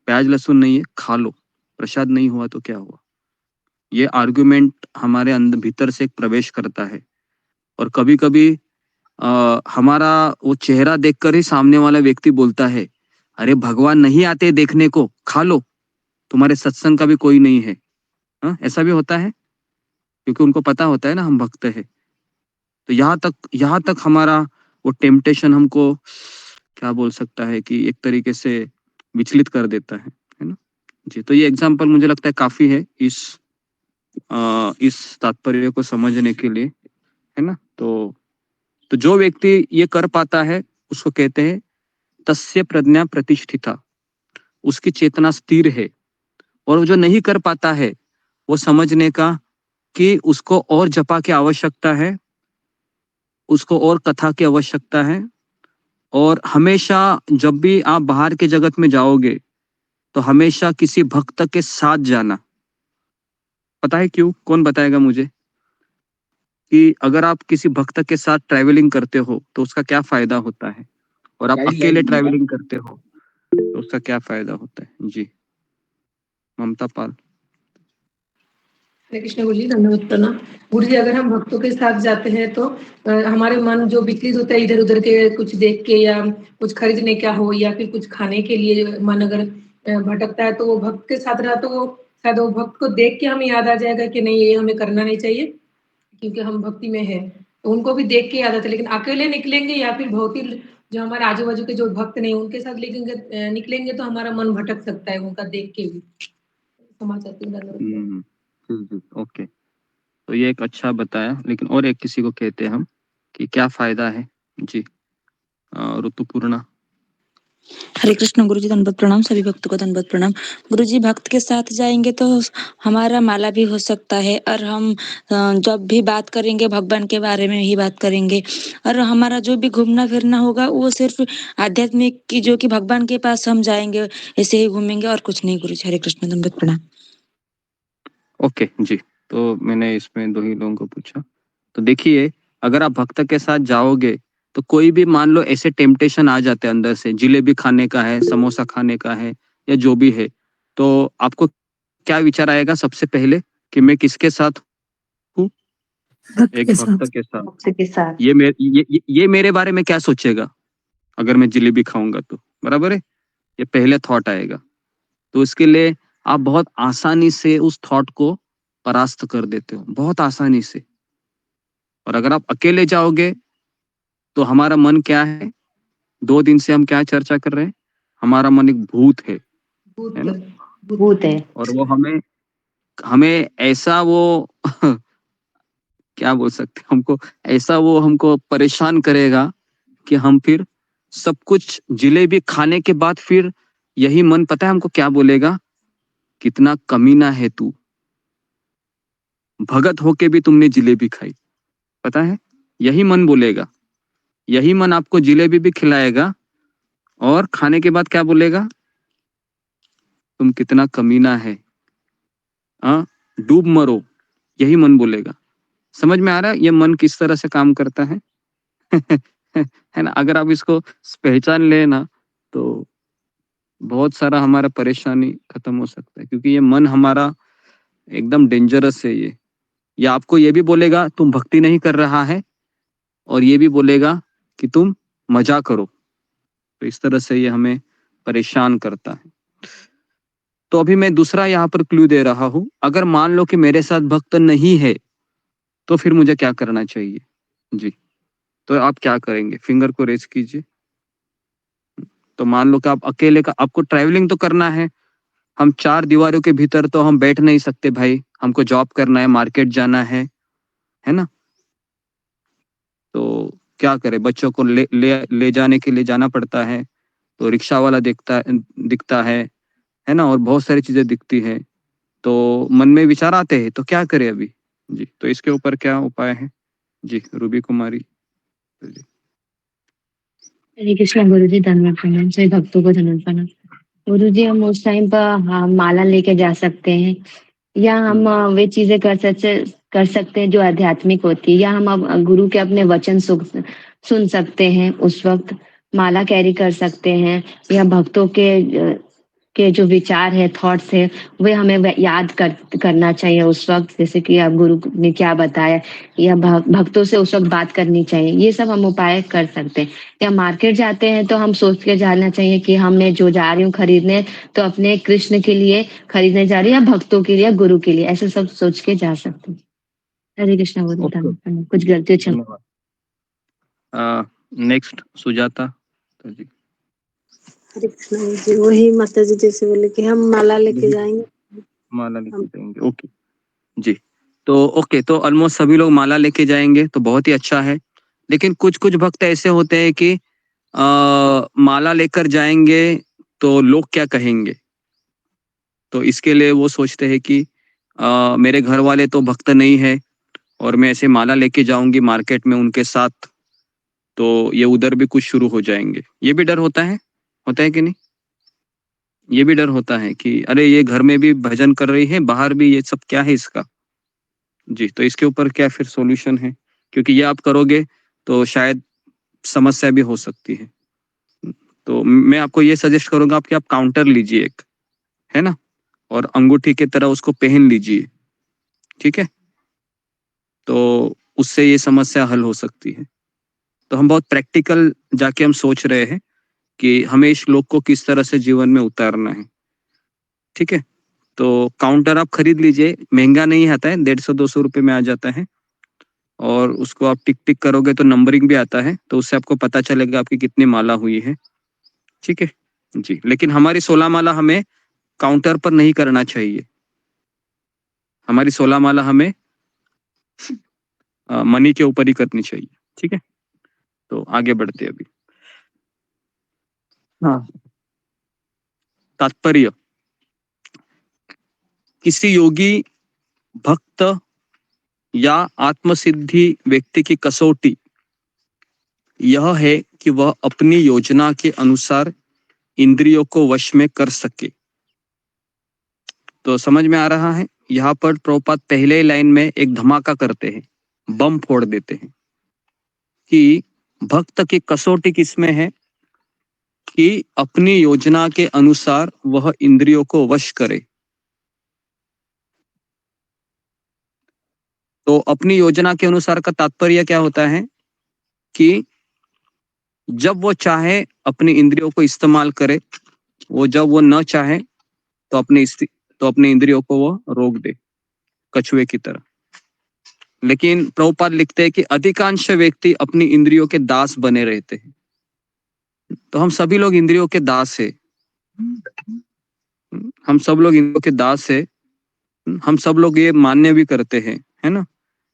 प्याज लहसुन नहीं है, खा लो, प्रसाद नहीं हुआ तो क्या हुआ। ये आर्गुमेंट हमारे अंदर भीतर से प्रवेश करता है और कभी कभी हमारा वो चेहरा देखकर ही सामने वाला व्यक्ति बोलता है, अरे भगवान नहीं आते देखने को, खा लो, तुम्हारे सत्संग का भी कोई नहीं है। ऐसा भी होता है, क्योंकि उनको पता होता है ना हम भक्त है। तो यहाँ तक हमारा वो टेम्पटेशन हमको क्या बोल सकता है कि एक तरीके से विचलित कर देता है ना? जी, तो ये एग्जाम्पल मुझे लगता है काफी है इस तात्पर्य को समझने के लिए, है ना? तो जो व्यक्ति ये कर पाता है उसको कहते हैं तस्य प्रज्ञा प्रतिष्ठिता, उसकी चेतना स्थिर है। और जो नहीं कर पाता है वो समझने का कि उसको और जपा की आवश्यकता है, उसको और कथा की आवश्यकता है। और हमेशा जब भी आप बाहर के जगत में जाओगे तो हमेशा किसी भक्त के साथ जाना। पता है क्यों? कौन बताएगा मुझे? कि अगर आप किसी भक्त के साथ ट्रैवलिंग करते हो तो उसका क्या फायदा होता है, और आप अकेले ट्रैवलिंग करते हो तो उसका क्या फायदा होता है। जी, ममता पाल। हरे कृष्ण गुरु जी, धन्यवाद प्रणाम। गुरु जी, अगर हम भक्तों के साथ जाते हैं तो हमारे मन जो विचलित होता है इधर उधर के कुछ देख के, या कुछ खरीदने का हो या फिर कुछ खाने के लिए मन अगर भटकता है, तो वो भक्त के साथ रहा तो वो शायद वो भक्त को देख के हमें याद आ जाएगा कि नहीं, ये हमें करना नहीं चाहिए क्योंकि हम भक्ति में है। तो उनको भी देख के याद आता है। लेकिन अकेले निकलेंगे या फिर बहुत ही जो हमारे आजू बाजू के जो भक्त नहीं उनके साथ निकलेंगे तो हमारा मन भटक सकता है उनका देख के भी। समझ आती है। ओके, तो ये एक अच्छा बताया, लेकिन और एक किसी को कहते हैं हम कि क्या फायदा है। जी, ऋतुपूर्णा। हरे कृष्ण गुरु जी, धन्यवाद प्रणाम। सभी भक्तों को धन्यवाद प्रणाम। गुरु जी, भक्त के साथ जाएंगे तो हमारा माला भी हो सकता है, और हम जब भी बात करेंगे भगवान के बारे में ही बात करेंगे, और हमारा जो भी घूमना फिरना होगा वो सिर्फ आध्यात्मिक की, जो कि भगवान के पास हम जाएंगे ऐसे ही घूमेंगे और कुछ नहीं। गुरु जी, हरे कृष्ण, धन्यवाद प्रणाम। ओके जी, तो मैंने इसमें 2 ही लोगों को पूछा। तो देखिए, अगर आप भक्त के साथ जाओगे तो कोई भी मान लो ऐसे टेम्पटेशन आ जाते हैं अंदर से, जिलेबी खाने का है, समोसा खाने का है, या जो भी है, तो आपको क्या विचार आएगा सबसे पहले कि मैं किसके साथ हूँ? एक भक्त के साथ। ये मेरे बारे में क्या सोचेगा अगर मैं जिलेबी खाऊंगा तो, बराबर है? ये पहले थॉट आएगा। तो इसके लिए आप बहुत आसानी से उस थॉट को परास्त कर देते हो, बहुत आसानी से। और अगर आप अकेले जाओगे तो हमारा मन क्या है? 2 दिन से हम क्या चर्चा कर रहे हैं? हमारा मन एक भूत है ना? भूत है। और वो हमें ऐसा वो क्या बोल सकते, हमको ऐसा वो हमको परेशान करेगा कि हम फिर सब कुछ जिलेबी खाने के बाद फिर यही मन, पता है हमको क्या बोलेगा? कितना कमीना है तू, भगत होके भी तुमने जिलेबी खाई। पता है, यही मन बोलेगा। यही मन आपको जिलेबी भी खिलाएगा और खाने के बाद क्या बोलेगा? तुम कितना कमीना है, डूब मरो, यही मन बोलेगा। समझ में आ रहा है ये मन किस तरह से काम करता है? है ना? अगर आप इसको पहचान ले ना तो बहुत सारा हमारा परेशानी खत्म हो सकता है, क्योंकि ये मन हमारा एकदम डेंजरस है। ये आपको ये भी बोलेगा तुम भक्ति नहीं कर रहा है, और ये भी बोलेगा कि तुम मजा करो। तो इस तरह से ये हमें परेशान करता है। तो अभी मैं दूसरा यहाँ पर क्लू दे रहा हूं, अगर मान लो कि मेरे साथ भक्त नहीं है तो फिर मुझे क्या करना चाहिए जी। तो आप क्या करेंगे, फिंगर को रेज कीजिए। तो मान लो कि आप अकेले का, आपको ट्रैवलिंग तो करना है, हम 4 दीवारों के भीतर तो हम बैठ नहीं सकते भाई, हमको जॉब करना है, मार्केट जाना है ना। तो क्या करें, बच्चों को ले जाने के लिए जाना पड़ता है, तो रिक्शा वाला दिखता है ना, और बहुत सारी चीजें दिखती है, तो मन में विचार आते हैं, तो क्या करें अभी जी। तो इसके ऊपर क्या उपाय है जी, रूबी कुमारी जी। हरे कृष्णा गुरु जी, धन्यवाद प्रणाम। सभी भक्तों को धन्यवाद प्रणाम। गुरु जी, हम उस टाइम पर माला लेके जा सकते हैं, या हम वे चीजें कर सकते हैं जो आध्यात्मिक होती है, या हम अब गुरु के अपने वचन सुन सकते हैं उस वक्त, माला कैरी कर सकते हैं, या भक्तों के जो विचार है, थॉट्स है, वे हमें याद करना चाहिए उस वक्त, जैसे कि आप गुरु ने क्या बताया, या भक्तों से उस वक्त बात करनी चाहिए। ये सब हम उपाय कर सकते हैं। या मार्केट जाते हैं तो हम सोच के जाना चाहिए कि मैं जो जा रही हूँ खरीदने, तो अपने कृष्ण के लिए खरीदने जा रही हूँ, या भक्तों के लिए, या गुरु के लिए, ऐसे सब सोच के जा सकते हैं। हरे कृष्णा गुरु, धन्यवाद। कुछ गलती धन्यवाद। नेक्स्ट सुजाता तो जी। हरे कृष्णा जी, वही माता जी जैसे बोले कि हम माला लेके जाएंगे। माला लेके जाएंगे, ओके जी। तो ओके, तो ऑलमोस्ट सभी लोग माला लेके जाएंगे, तो बहुत ही अच्छा है। लेकिन कुछ कुछ भक्त ऐसे होते हैं कि माला लेकर जाएंगे तो लोग क्या कहेंगे, तो इसके लिए वो सोचते हैं कि मेरे घर वाले तो भक्त नहीं है, और मैं ऐसे माला लेके जाऊंगी मार्केट में उनके साथ, तो ये उधर भी कुछ शुरू हो जाएंगे। ये भी डर होता है कि नहीं? ये भी डर होता है कि अरे ये घर में भी भजन कर रही है, बाहर भी, ये सब क्या है इसका जी। तो इसके ऊपर क्या फिर सॉल्यूशन है, क्योंकि ये आप करोगे तो शायद समस्या भी हो सकती है। तो मैं आपको ये सजेस्ट करूंगा कि आप काउंटर लीजिए एक, है ना, और अंगूठी की तरह उसको पहन लीजिए, ठीक है, तो उससे ये समस्या हल हो सकती है। तो हम बहुत प्रैक्टिकल जाके हम सोच रहे हैं कि हमें इस श्लोक को किस तरह से जीवन में उतारना है, ठीक है। तो काउंटर आप खरीद लीजिए, महंगा नहीं आता है, 150-200 रुपए में आ जाता है, और उसको आप टिक टिक करोगे तो नंबरिंग भी आता है, तो उससे आपको पता चलेगा आपकी कितनी माला हुई है, ठीक है जी। लेकिन हमारी 16 माला हमें काउंटर पर नहीं करना चाहिए, हमारी 16 माला हमें मनी के ऊपर ही करनी चाहिए, ठीक है। तो आगे बढ़ते अभी। हाँ, तात्पर्य, किसी योगी, भक्त या आत्मसिद्धि व्यक्ति की कसौटी यह है कि वह अपनी योजना के अनुसार इंद्रियों को वश में कर सके। तो समझ में आ रहा है, यहाँ पर प्रभुपाद पहले लाइन में एक धमाका करते हैं, बम फोड़ देते हैं कि भक्त की कसौटी किसमें है कि अपनी योजना के अनुसार वह इंद्रियों को वश करे। तो अपनी योजना के अनुसार का तात्पर्य क्या होता है कि जब वो चाहे अपनी इंद्रियों को इस्तेमाल करे, वो जब वो न चाहे तो अपने इंद्रियों को वो रोक दे, कछुए की तरह। लेकिन प्रभुपाद लिखते हैं कि अधिकांश व्यक्ति अपनी इंद्रियों के दास बने रहते हैं। तो हम सभी लोग इंद्रियों के दास है, हम सब लोग इंद्रियों के दास है, हम सब लोग ये मान्य भी करते हैं, है ना।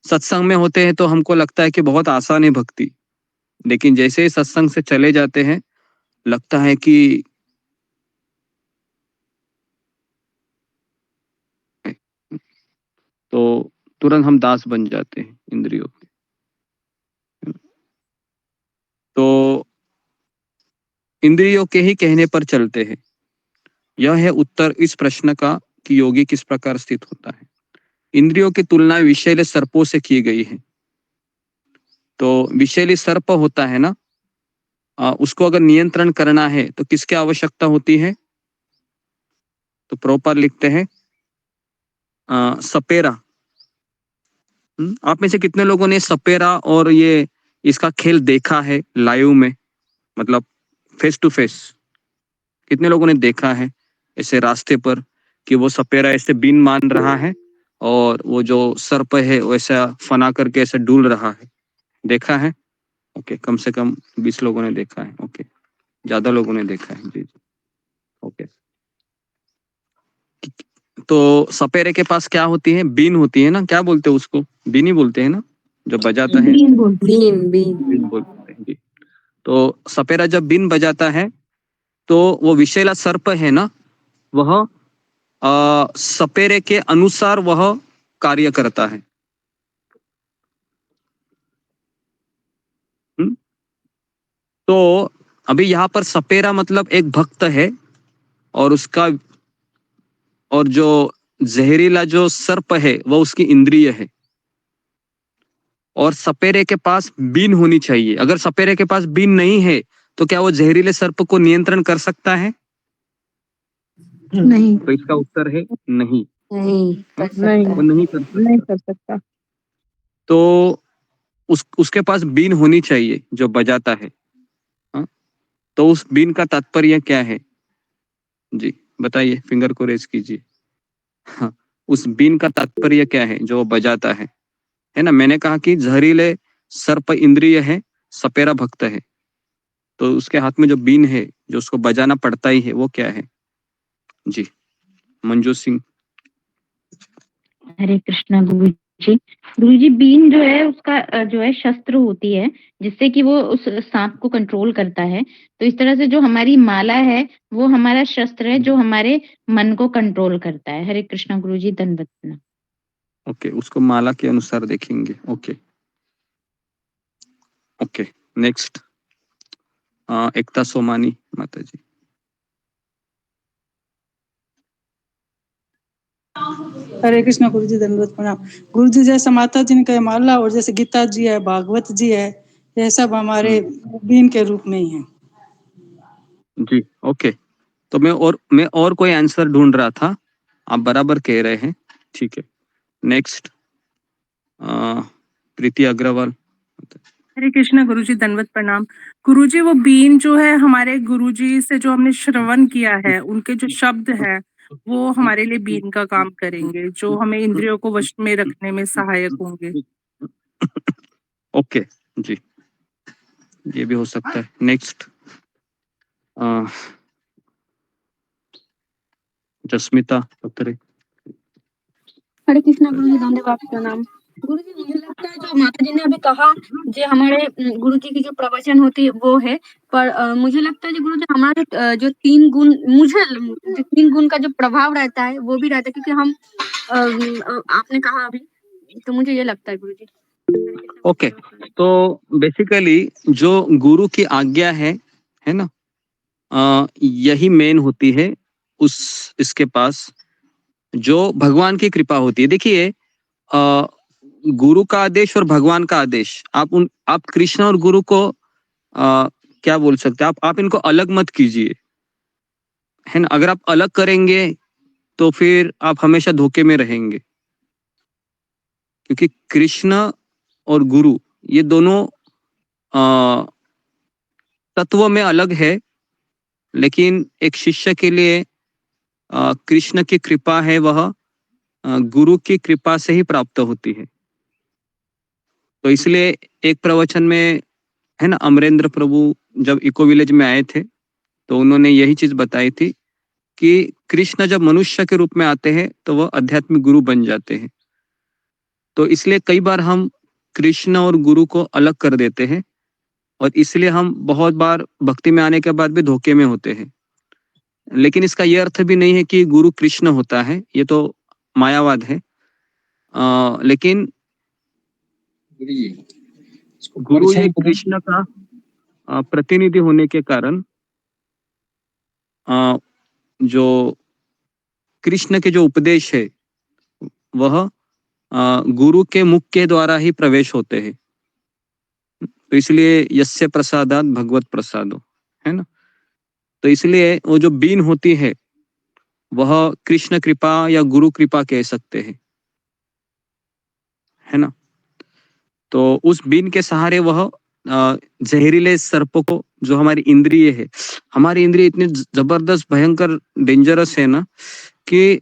सत्संग में होते हैं तो हमको लगता है कि बहुत आसान है भक्ति, लेकिन जैसे ही सत्संग से चले जाते हैं लगता है कि तो तुरंत हम दास बन जाते हैं इंद्रियों के। तो इंद्रियों के ही कहने पर चलते हैं। यह है उत्तर इस प्रश्न का कि योगी किस प्रकार स्थित होता है। इंद्रियों की तुलना विषैले सर्पों से की गई है। तो विषैली सर्प होता है ना, उसको अगर नियंत्रण करना है तो किसकी आवश्यकता होती है? तो प्रभुपाद लिखते हैं सपेरा। आप में से कितने लोगों ने सपेरा और ये इसका खेल देखा है लाइव में, मतलब फेस टू फेस? कितने लोगों ने देखा है ऐसे रास्ते पर कि वो सपेरा ऐसे बीन मान रहा है और वो जो सर्प है वैसा फना करके ऐसे डूल रहा है? देखा है? ओके, कम से कम 20 लोगों ने देखा है। ओके, ज्यादा लोगों ने देखा है। जी जी, ओके। तो सपेरे के पास क्या होती है? बीन होती है ना, क्या बोलते हैं उसको? बीन ही बोलते हैं ना, जो बजाता है। बीन बीन बीन बोलते हैं जी। तो सपेरा जब बीन बजाता है तो वो विषैला सर्प है ना, वह सपेरे के अनुसार वह कार्य करता है। तो अभी यहाँ पर सपेरा मतलब एक भक्त है और उसका, और जो जहरीला जो सर्प है वह उसकी इंद्रिय है। और सपेरे के पास बीन होनी चाहिए। अगर सपेरे के पास बीन नहीं है तो क्या वो जहरीले सर्प को नियंत्रण कर सकता है? नहीं तो इसका उत्तर है नहीं, नहीं वो नहीं कर सकता। नहीं कर सकता। तो उसके पास बीन होनी चाहिए जो बजाता है। हाँ? तो उस बीन का तात्पर्य क्या है? जी बताइए, फिंगर को रेज कीजिए। हाँ, उस बीन का तात्पर्य क्या है जो बजाता है ना? मैंने कहा कि जहरीले सर्प इंद्रिय है, सपेरा भक्त है, तो उसके हाथ में जो बीन है जो उसको बजाना पड़ता ही है, वो क्या है? जी मंजू सिंह। हरे कृष्णा गुरु जी। गुरु जी, बीन जो है उसका जो है शस्त्र होती है जिससे कि वो उस सांप को कंट्रोल करता है। तो इस तरह से जो हमारी माला है वो हमारा शस्त्र है जो हमारे मन को कंट्रोल करता है। हरे कृष्णा गुरु जी, धन्यवाद। ओके, उसको माला के अनुसार देखेंगे। ओके ओके, नेक्स्ट एकता सोमानी माता जी। हरे कृष्णा गुरु जी, दंडवत प्रणाम। गुरु जी, जैसे माता जी ने कहा माला और जैसे गीता जी है, भागवत जी है, ये सब हमारे बीन के रूप में ही है। जी ओके, तो मैं और कोई आंसर ढूंढ रहा था, आप बराबर कह रहे हैं। ठीक है, नेक्स्ट प्रीति अग्रवाल। हरे कृष्णा गुरुजी, दंडवत प्रणाम। गुरुजी, वो बीन जो है हमारे गुरुजी से जो हमने श्रवण किया है, उनके जो शब्द है वो हमारे लिए बीन का काम करेंगे, जो हमें इंद्रियों को वश में रखने में सहायक होंगे। ओके जी, ये भी हो सकता है। नेक्स्ट जस्मिता पत्रे। हरे कृष्णा गुरु जी, धन्यवाद प्रणाम। गुरु जी, मुझे लगता है जो माता जी ने अभी कहा, जो हमारे गुरु जी की जो प्रवचन होती है वो है, पर मुझे लगता है जो गुरु जी हमारे जो 3 गुण, मुझे जो 3 गुण का जो प्रभाव रहता है वो भी रहता है, क्योंकि हम आपने कहा अभी, तो मुझे ये लगता है गुरु जी। ओके, तो बेसिकली जो गुरु की आज्ञा है ना, यही मेन होती है इसके पास, जो भगवान की कृपा होती है। देखिए, गुरु का आदेश और भगवान का आदेश, आप कृष्ण और गुरु को क्या बोल सकते हैं, आप इनको अलग मत कीजिए, है ना? अगर आप अलग करेंगे तो फिर आप हमेशा धोखे में रहेंगे, क्योंकि कृष्ण और गुरु ये दोनों तत्व में अलग है, लेकिन एक शिष्य के लिए कृष्ण की कृपा है वह गुरु की कृपा से ही प्राप्त होती है। तो इसलिए एक प्रवचन में, है ना, अमरेंद्र प्रभु जब इको विलेज में आए थे तो उन्होंने यही चीज बताई थी कि कृष्ण जब मनुष्य के रूप में आते हैं तो वह आध्यात्मिक गुरु बन जाते हैं। तो इसलिए कई बार हम कृष्ण और गुरु को अलग कर देते हैं, और इसलिए हम बहुत बार भक्ति में आने के बाद भी धोखे में होते हैं। लेकिन इसका यह अर्थ भी नहीं है कि गुरु कृष्ण होता है, ये तो मायावाद है। लेकिन गुरु ये कृष्ण का प्रतिनिधि होने के कारण जो कृष्ण के जो उपदेश है वह गुरु के मुख के द्वारा ही प्रवेश होते हैं। तो इसलिए यस्य प्रसादात भगवत प्रसादो, है ना? तो इसलिए वो जो बीन होती है वह कृष्ण कृपा या गुरु कृपा कह सकते हैं, है ना? तो उस बीन के सहारे वह जहरीले सर्प को, जो हमारी इंद्रिय है, हमारी इंद्रिय इतनी जबरदस्त भयंकर डेंजरस है ना कि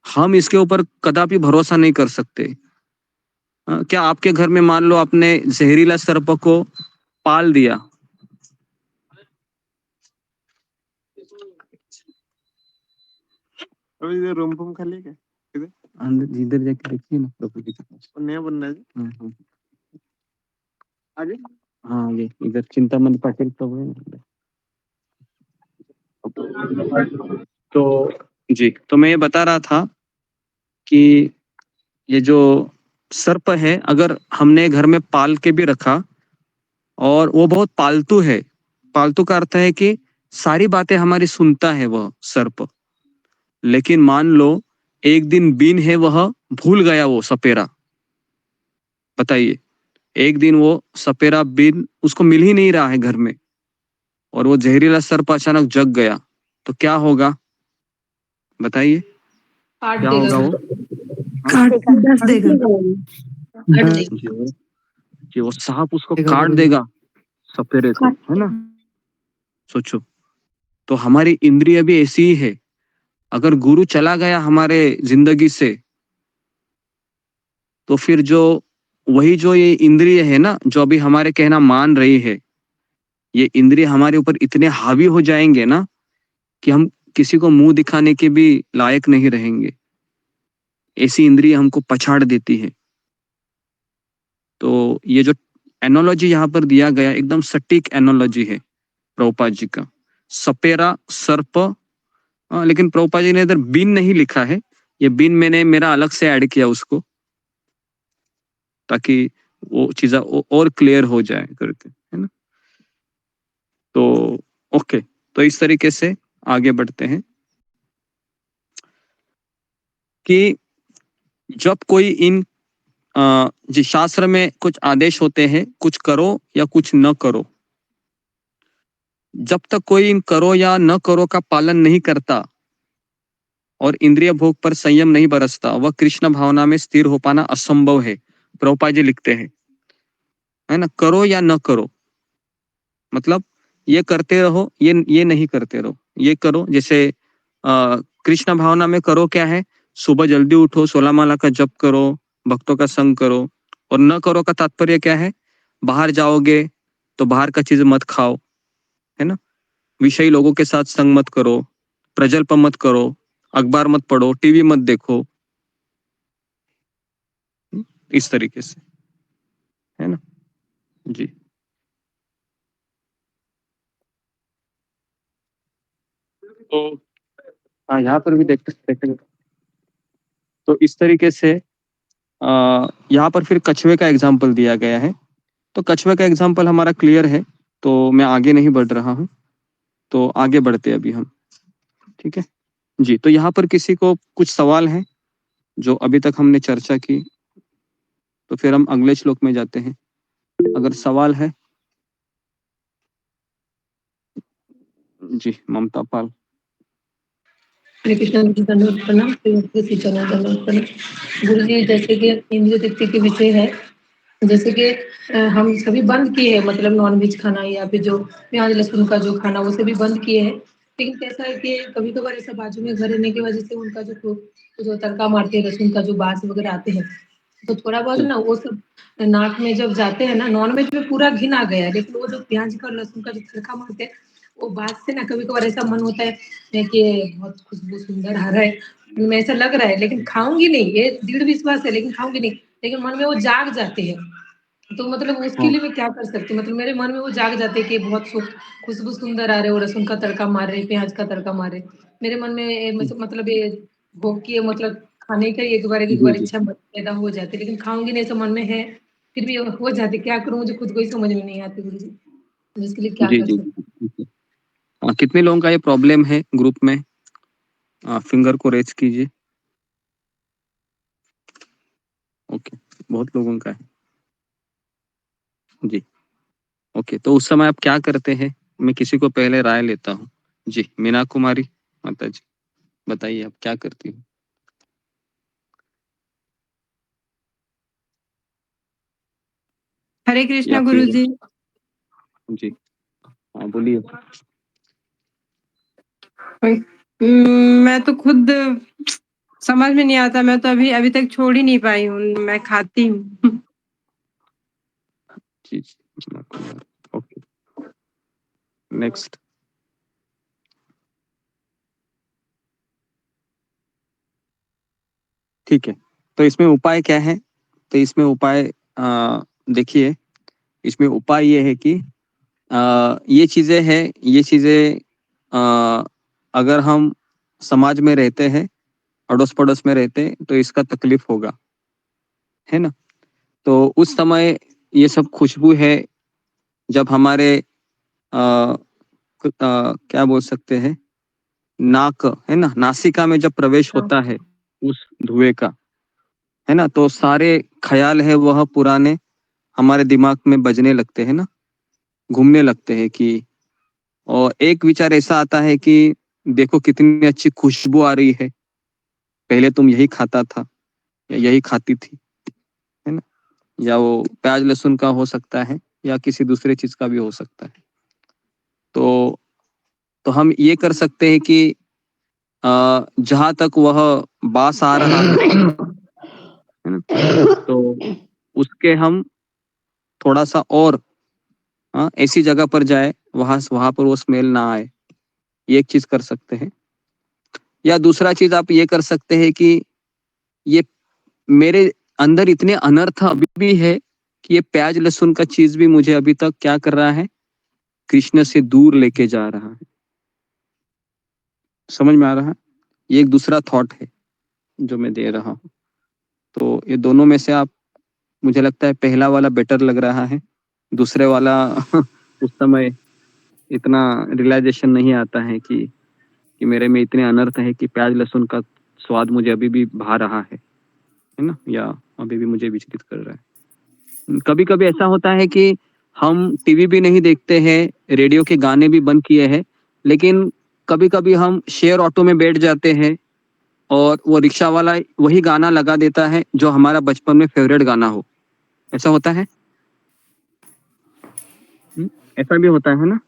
हम इसके ऊपर कदापि भरोसा नहीं कर सकते। क्या आपके घर में मान लो आपने जहरीला सर्प को पाल दिया, अभी रूम खाली क्या अंदर जिधर जाके देखिए ना प्रभु जी के पास। नया बनना है आगे। हाँ ये इधर चिंतामण पाटिल प्रभु है ना। तो जी, तो मैं ये बता रहा था कि ये जो सर्प है, अगर हमने घर में पाल के भी रखा और वो बहुत पालतू है, पालतू का अर्थ है कि सारी बातें हमारी सुनता है वह सर्प, लेकिन मान लो एक दिन बीन है वह भूल गया वो सपेरा, बताइए, एक दिन वो सपेरा बीन उसको मिल ही नहीं रहा है घर में और वो जहरीला सर्प अचानक जग गया, तो क्या होगा बताइए, काट क्या देगा होगा वो? दस देगा। काट देगा। कि वो सांप उसको काट देगा सपेरे को, है ना। सोचो, तो हमारी इंद्रिय भी ऐसी ही है, अगर गुरु चला गया हमारे जिंदगी से तो फिर जो वही जो ये इंद्रिय है ना, जो अभी हमारे कहना मान रही है, ये इंद्रिय हमारे ऊपर इतने हावी हो जाएंगे ना कि हम किसी को मुंह दिखाने के भी लायक नहीं रहेंगे, ऐसी इंद्रिय हमको पछाड़ देती है। तो ये जो एनोलॉजी यहाँ पर दिया गया एकदम सटीक एनोलॉजी है प्रभुपाद जी का, सपेरा सर्प। लेकिन प्रभुपाद जी ने इधर बीन नहीं लिखा है, ये बीन मैंने मेरा अलग से ऐड किया उसको, ताकि वो चीज़ा और क्लियर हो जाए करके, है ना। तो ओके, तो इस तरीके से आगे बढ़ते हैं कि जब कोई इन जिस शास्त्र में कुछ आदेश होते हैं, कुछ करो या कुछ न करो, जब तक कोई इन करो या न करो का पालन नहीं करता और इंद्रिय भोग पर संयम नहीं बरसता, वह कृष्ण भावना में स्थिर हो पाना असंभव है। प्रभुपाद जी लिखते हैं, है ना, करो या न करो, मतलब ये करते रहो, ये नहीं करते रहो, ये करो। जैसे कृष्ण भावना में करो क्या है, सुबह जल्दी उठो, 16 माला का जप करो, भक्तों का संग करो। और न करो का तात्पर्य क्या है, बाहर जाओगे तो बाहर का चीज मत खाओ, है ना, विषयी लोगों के साथ संग मत करो, प्रजल्प मत करो, अखबार मत पढ़ो, टीवी मत देखो, इस तरीके से, है ना जी। तो हाँ, यहाँ पर भी देखते तो इस तरीके से यहाँ पर फिर कछुए का एग्जाम्पल दिया गया है। तो कछुए का एग्जाम्पल हमारा क्लियर है, तो मैं आगे नहीं बढ़ रहा हूँ, तो आगे बढ़ते अभी हम, ठीक है जी। तो यहाँ पर किसी को कुछ सवाल है जो अभी तक हमने चर्चा की, तो फिर हम अगले श्लोक में जाते हैं, अगर सवाल है जी। ममता पाल। हरे कृष्ण गुरु जी धन्यवाद प्रणाम, श्री चरण धन्यवाद प्रणाम। गुरु जी, जैसे कि इंद्रिय तृप्ति के विषय है, जैसे कि हम सभी बंद किए हैं, मतलब नॉनवेज खाना या फिर जो प्याज लहसुन का जो खाना वो सभी बंद किए हैं। लेकिन कैसा है कि कभी कभार ऐसा बाजू में घर रहने की वजह से उनका जो तड़का मारते हैं, लहसुन का जो बास वगैरह आते हैं, तो थोड़ा बहुत ना वो सब नाक में जब जाते हैं ना, नॉनवेज में पूरा घिन आ गया है, लेकिन वो जो प्याज का और लहसुन का जो तड़का मारते हैं वो बात से ना कभी कभार ऐसा मन होता है कि बहुत खुशबू सुंदर आ रहा है, मैं ऐसा लग रहा है, लेकिन खाऊंगी नहीं, ये दृढ़ विश्वास है, लेकिन खाऊंगी नहीं, लेकिन मन में वो जाग जाते हैं। तो मतलब उसके लिए मैं क्या कर सकती हूँ, मतलब मेरे मन में वो जाग जाते हैं कि बहुत खुशबू सुंदर आ रहे हो, लहसुन का तड़का मार रहे, प्याज का तड़का मार रहे, मेरे मन में मतलब ये भोग की मतलब खाने का एक बार इच्छा पैदा हो जाती है, लेकिन खाऊंगी नहीं, ऐसा मन में है, फिर भी हो जाती, क्या करूँ मुझे खुद को ही समझ में नहीं आती गुरु जी, इसके लिए क्या जी कर जी सकते। कितने लोगों का ये प्रॉब्लम है ग्रुप में, फिंगर को रेज कीजिए। ओके, बहुत लोगों का है जी। ओके, तो उस समय आप क्या करते हैं, मैं किसी को पहले राय लेता हूँ जी। मीना कुमारी माता जी, बताइए आप क्या करती हैं। हरे या कृष्णा फिर गुरु जी। जी हाँ बोलिए। मैं तो खुद समझ में नहीं आता, मैं तो अभी तक छोड़ ही नहीं पाई हूँ, मैं खाती हूँ। जी ओके नेक्स्ट। ठीक है, तो इसमें उपाय क्या है? तो इसमें उपाय देखिए, इसमें उपाय ये है कि ये चीजें हैं, ये चीजें अगर हम समाज में रहते हैं, अड़ोस पड़ोस में रहते हैं, तो इसका तकलीफ होगा, है ना? तो उस समय ये सब खुशबू है, जब हमारे क्या बोल सकते हैं, नाक है ना, नासिका में जब प्रवेश होता है उस धुएं का, है ना, तो सारे ख्याल है वह पुराने हमारे दिमाग में बजने लगते हैं ना, घूमने लगते हैं कि, और एक विचार ऐसा आता है कि देखो कितनी अच्छी खुशबू आ रही है, पहले तुम यही खाता था या यही खाती थी, है ना? या वो प्याज लहसुन का हो सकता है या किसी दूसरे चीज का भी हो सकता है। तो हम ये कर सकते हैं कि जहां तक वह बास आ रहा है ना, तो उसके हम थोड़ा सा और ऐसी जगह पर जाए वहां पर वो स्मेल ना आए, ये एक चीज कर सकते हैं। या दूसरा चीज आप ये कर सकते हैं कि ये मेरे अंदर इतने अनर्थ अभी भी है कि ये प्याज लहसुन का चीज भी मुझे अभी तक क्या कर रहा है, कृष्ण से दूर लेके जा रहा है। समझ में आ रहा है? ये एक दूसरा थॉट है जो मैं दे रहा हूँ। तो ये दोनों में से आप, मुझे लगता है पहला वाला बेटर लग रहा है, दूसरे वाला उस समय इतना रियलाइजेशन नहीं आता है कि मेरे में इतने अनर्थ है कि प्याज लहसुन का स्वाद मुझे अभी भी भा रहा है ना, या अभी भी मुझे विचलित कर रहा है। कभी कभी ऐसा होता है कि हम टीवी भी नहीं देखते हैं, रेडियो के गाने भी बंद किए हैं, लेकिन कभी कभी हम शेयर ऑटो में बैठ जाते हैं और वो रिक्शा वाला वही गाना लगा देता है जो हमारा बचपन में फेवरेट गाना हो। ऐसा होता है? ऐसा भी होता है ना?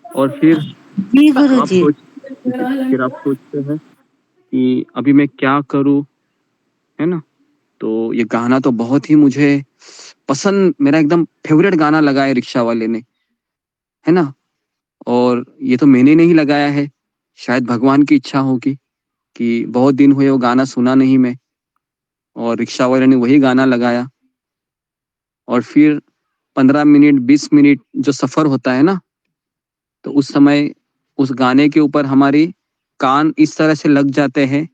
और फिर जी गुरुजी। फिर आप सोचते हैं कि अभी मैं क्या करूं, है ना? तो ये गाना तो बहुत ही मुझे पसंद, मेरा एकदम फेवरेट गाना लगा है रिक्शा वाले ने, है ना? और ये तो मैंने नहीं लगाया है, शायद भगवान की इच्छा होगी कि बहुत दिन हुए वो गाना सुना नहीं मैं, और रिक्शा वाले ने वही गाना लगाया। और फिर 15 मिनट 20 मिनट जो सफर होता है ना, तो उस समय उस गाने के ऊपर हमारी कान इस तरह से लग जाते हैं,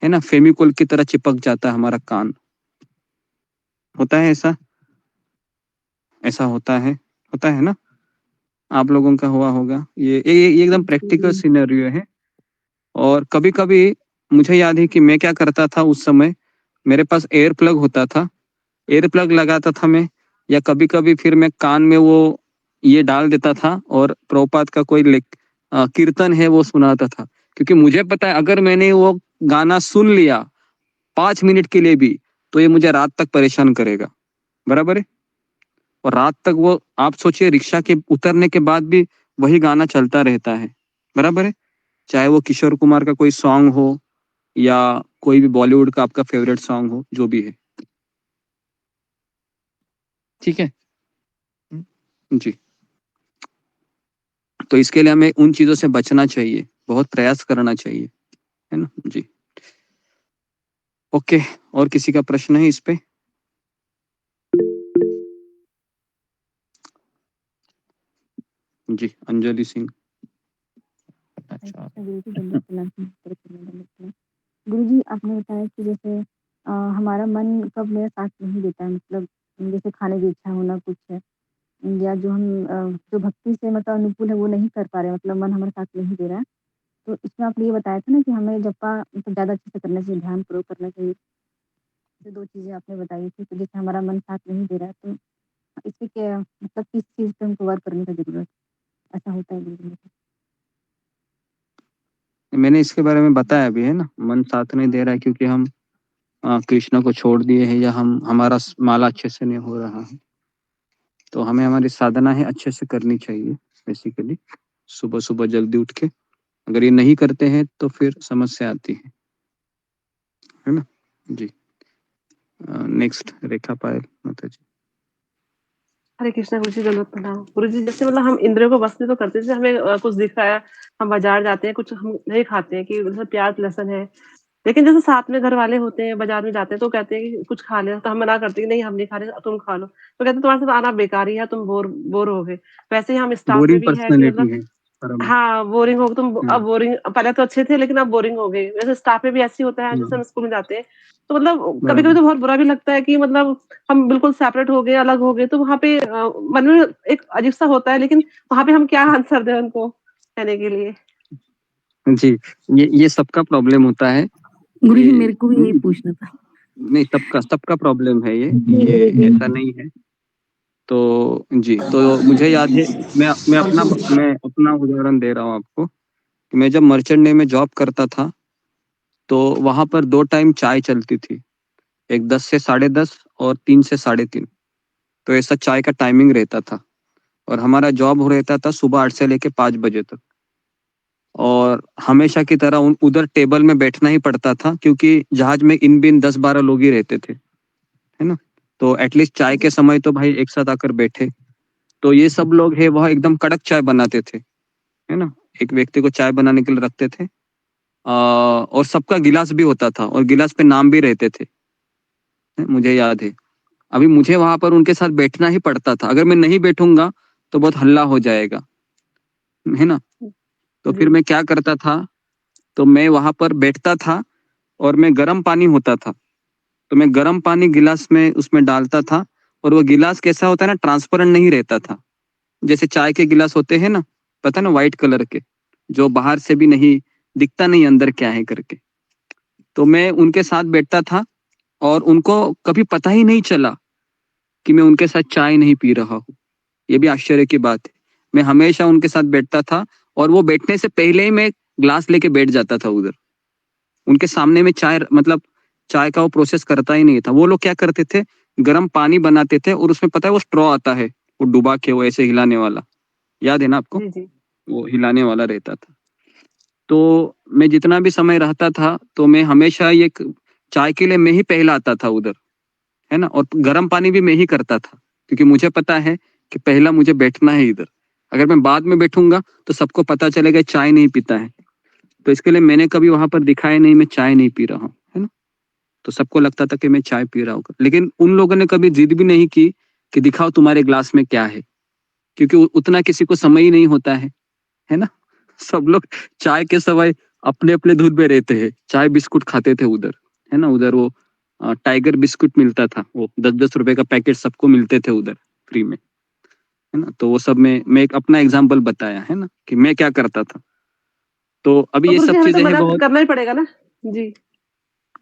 है ना, फेविकोल की तरह चिपक जाता है हमारा कान। होता है ऐसा? ऐसा होता है ना? आप लोगों का हुआ होगा। ये एकदम प्रैक्टिकल सिनेरियो है। और कभी कभी मुझे याद है कि मैं क्या करता था उस समय, मेरे पास एयर प्लग होता था, एयर प्लग लगाता था मैं, या कभी कभी फिर मैं कान में वो ये डाल देता था और प्रभुपाद का कोई कीर्तन है वो सुनाता था, क्योंकि मुझे पता है अगर मैंने वो गाना सुन लिया 5 मिनट के लिए भी, तो ये मुझे रात तक परेशान करेगा। बराबर है? और रात तक वो, आप सोचिए, रिक्शा के उतरने के बाद भी वही गाना चलता रहता है। बराबर है? चाहे वो किशोर कुमार का कोई सॉन्ग हो या कोई भी बॉलीवुड का आपका फेवरेट सॉन्ग हो, जो भी है। ठीक है जी। तो इसके लिए हमें उन चीजों से बचना चाहिए, बहुत प्रयास करना चाहिए, है ना जी। ओके, और किसी का प्रश्न है इस पे? जी अंजलि सिंह। गुरुजी आपने बताया कि जैसे हमारा मन कब मेरा साथ नहीं देता है, मतलब जैसे खाने की इच्छा होना कुछ है, या जो हम जो भक्ति से मतलब अनुकूल है वो नहीं कर पा रहे, मतलब मन हमारा साथ नहीं दे रहा है। तो इसमें आपने ये बताया था ना कि हमें जपा मतलब ज़्यादा अच्छे से करना चाहिए, ध्यान प्रयोग करना चाहिए। ये 2 चीज़ें आपने बताई थी, तो जैसे हमारा मन साथ नहीं दे रहा है, तो इससे क्या मतलब किस चीज़ पे हमको वर्क करने की ज़रूरत है? ऐसा होता है गुरुजी? मैंने इसके बारे में बताया भी है ना, मन साथ नहीं दे रहा है क्योंकि हम कृष्ण को छोड़ दिए हैं, या हमारा माला अच्छे से नहीं हो रहा है। तो हमें हमारी साधना है अच्छे से करनी चाहिए बेसिकली, सुबह सुबह जल्दी उठ के। अगर ये नहीं करते हैं तो फिर समस्या आती है ना जी। नेक्स्ट रेखा पायल माता जी। हरे कृष्णा गुरु जी, दंडवत प्रणाम। गुरु जी, जैसे मतलब हम इंद्रियों को बस में तो करते हैं, जैसे हमें कुछ दिख रहा है, हम बाजार जाते हैं, कुछ हम नहीं खाते हैं कि जैसे प्याज लहसुन है, लेकिन जैसे साथ में घर वाले होते हैं, बाजार में जाते हैं तो कहते हैं कि कुछ खा ले, तो हम मना करते हैं कि नहीं हम नहीं खा रहे, तुम खा लो। तो कहते हैं तुम्हारे साथ आना बेकार ही है, तुम बोर हो गए। वैसे ही हम स्टाफ में बोरिंग भी है कि पर्सनालिटी मतलब है परम। हाँ, बोरिंग हो तुम, अब बोरिंग, पहले तो अच्छे थे लेकिन अब बोरिंग हो गए। वैसे स्टाफ में भी ऐसे ही होता है, जैसे हम स्कूल में जाते हैं तो मतलब कभी-कभी तो बहुत बुरा भी लगता है कि मतलब हम बिल्कुल सेपरेट हो गए, अलग हो गए, तो वहाँ पे मन में एक अजीब-सा होता है, लेकिन वहाँ पे हम क्या आंसर दें उनको कहने के लिए? जी, ये सबका प्रॉब्लम होता है। गुरु जी ये मेरे को भी यही पूछना था। नहीं, सबका प्रॉब्लम है ये ऐसा नहीं है। तो जी, तो मुझे याद है, मैं अपना उदाहरण दे रहा हूँ आपको कि मैं जब मर्चेंट नेवी में जॉब करता था, तो वहाँ पर 2 टाइम चाय चलती थी। एक 10 से 10:30 और 3 से 3:30। तो ऐसा चाय का टाइमिंग रहता था और हमारा जॉब हो रहता था सुबह 8 से लेके 5 बजे तक। और हमेशा की तरह उधर टेबल में बैठना ही पड़ता था क्योंकि जहाज में इन-बिन 10-12 लोग ही रहते थे, है ना? तो एटलीस्ट चाय के समय तो भाई एक साथ आकर बैठे। तो ये सब लोग है वह एकदम कड़क चाय बनाते थे, है ना? एक व्यक्ति को चाय बनाने के लिए रखते थे। और सबका गिलास भी होता था और गिलास पे नाम भी रहते थे, मुझे याद है। अभी मुझे वहाँ पर उनके साथ बैठना ही पड़ता था। अगर मैं नहीं बैठूँगा तो बहुत हल्ला हो जाएगा, है ना? तो फिर मैं क्या करता था, तो मैं वहाँ पर बैठता था और मैं गर्म पानी होता था, तो मैं गर्म पानी गिलास में उसमें डालता था और वो गिलास कैसा होता है ना, ट्रांसपेरेंट नहीं रहता था। जैसे चाय के गिलास होते हैं ना, पता है ना, व्हाइट कलर के, जो बाहर से भी नहीं दिखता नहीं अंदर क्या है करके। तो मैं उनके साथ बैठता था और उनको कभी पता ही नहीं चला कि मैं उनके साथ चाय नहीं पी रहा हूँ। ये भी आश्चर्य की बात है। मैं हमेशा उनके साथ बैठता था और वो बैठने से पहले ही मैं ग्लास लेके बैठ जाता था उधर। उनके सामने में चाय मतलब चाय का वो प्रोसेस करता ही नहीं था। वो लोग क्या करते थे, गर्म पानी बनाते थे और उसमें पता है वो स्ट्रॉ आता है, वो डुबा के वो ऐसे हिलाने वाला, याद है ना आपको? जी, जी। वो हिलाने वाला रहता था। तो मैं जितना भी समय रहता था तो मैं हमेशा ये चाय के लिए मैं ही पहला आता था उधर, है ना? और गर्म पानी भी मैं ही करता था क्योंकि मुझे पता है कि पहला मुझे बैठना है इधर। अगर मैं बाद में बैठूंगा तो सबको पता चलेगा चाय नहीं पीता है। तो इसके लिए मैंने कभी वहां पर दिखाया नहीं मैं चाय नहीं पी रहा हूँ, है ना? तो सबको लगता था कि मैं चाय पी रहा हूँ, लेकिन उन लोगों ने कभी जिद भी नहीं की कि दिखाओ तुम्हारे ग्लास में क्या है, क्योंकि उतना किसी को समय ही नहीं होता है ना? सब लोग चाय के समय अपने अपने धुन में रहते हैं, चाय बिस्कुट खाते थे उधर, है ना? उधर वो टाइगर बिस्कुट मिलता था, वो 10-10 रुपए का पैकेट सबको मिलते थे उधर फ्री में, है ना? तो वो सब में मैं एक अपना एग्जाम्पल बताया, है ना, कि मैं क्या करता था। तो अभी तो ये गुरु सब जी हमें तो चीजें हैं मना बहुत। करना ही पड़ेगा ना? जी,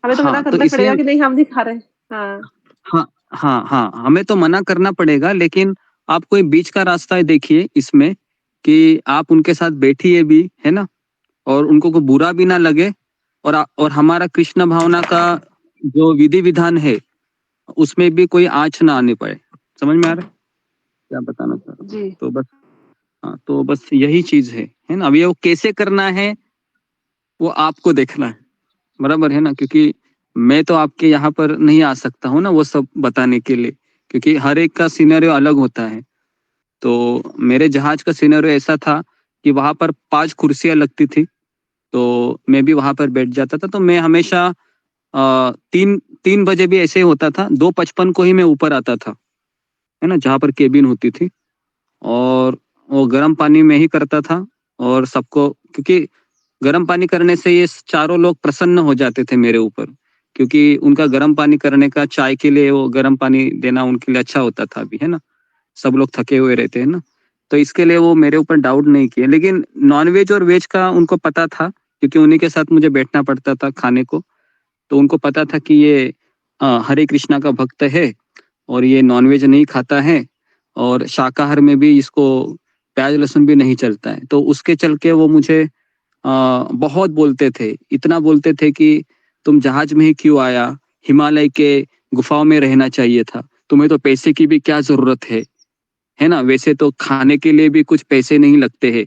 हमें तो मना हाँ, तो करना ही इसलिए पड़ेगा कि नहीं हम नहीं खा रहे। हाँ। हाँ, हाँ, हाँ, हमें तो मना करना पड़ेगा, लेकिन आप कोई बीच का रास्ता देखिए इसमें कि आप उनके साथ बैठिए भी, है ना? और उनको कोई बुरा भी ना लगे और हमारा कृष्ण भावना का जो विधि विधान है, उसमें भी कोई आँच ना आने पाए। समझ में आ रहा है? क्या बताना चाह रहा हूँ? जी। तो बस हाँ, तो बस यही चीज़ है ना? अब ये वो कैसे करना है, वो आपको देखना है, बराबर है ना? क्योंकि मैं तो आपके यहाँ पर नहीं आ सकता हूँ ना वो सब बताने के लिए, क्योंकि हर एक का सिनेरियो अलग होता है। तो मेरे जहाज का सिनेरियो ऐसा था कि वहाँ पर 5 कुर्सियाँ लगती थी, तो मैं भी वहाँ पर बैठ जाता था। तो मैं हमेशा 3 बजे भी ऐसे होता था, 2:55 को ही मैं ऊपर आता था, है ना? जहाँ पर केबिन होती थी और वो गर्म पानी में ही करता था और सबको, क्योंकि गर्म पानी करने से ये चारों लोग प्रसन्न हो जाते थे मेरे ऊपर, क्योंकि उनका गर्म पानी करने का, चाय के लिए वो गर्म पानी देना उनके लिए अच्छा होता था अभी, है ना? सब लोग थके हुए रहते हैं ना, तो इसके लिए वो मेरे ऊपर डाउट नहीं किए। लेकिन नॉनवेज और वेज का उनको पता था, क्योंकि उन्हीं के साथ मुझे बैठना पड़ता था खाने को। तो उनको पता था कि ये हरे कृष्णा का भक्त है और ये नॉनवेज नहीं खाता है और शाकाहार में भी इसको प्याज लहसुन भी नहीं चलता है। तो उसके चल के वो मुझे बहुत बोलते थे, इतना बोलते थे कि तुम जहाज में ही क्यों आया, हिमालय के गुफाओं में रहना चाहिए था, तुम्हें तो पैसे की भी क्या जरूरत है, है ना। वैसे तो खाने के लिए भी कुछ पैसे नहीं लगते हैं,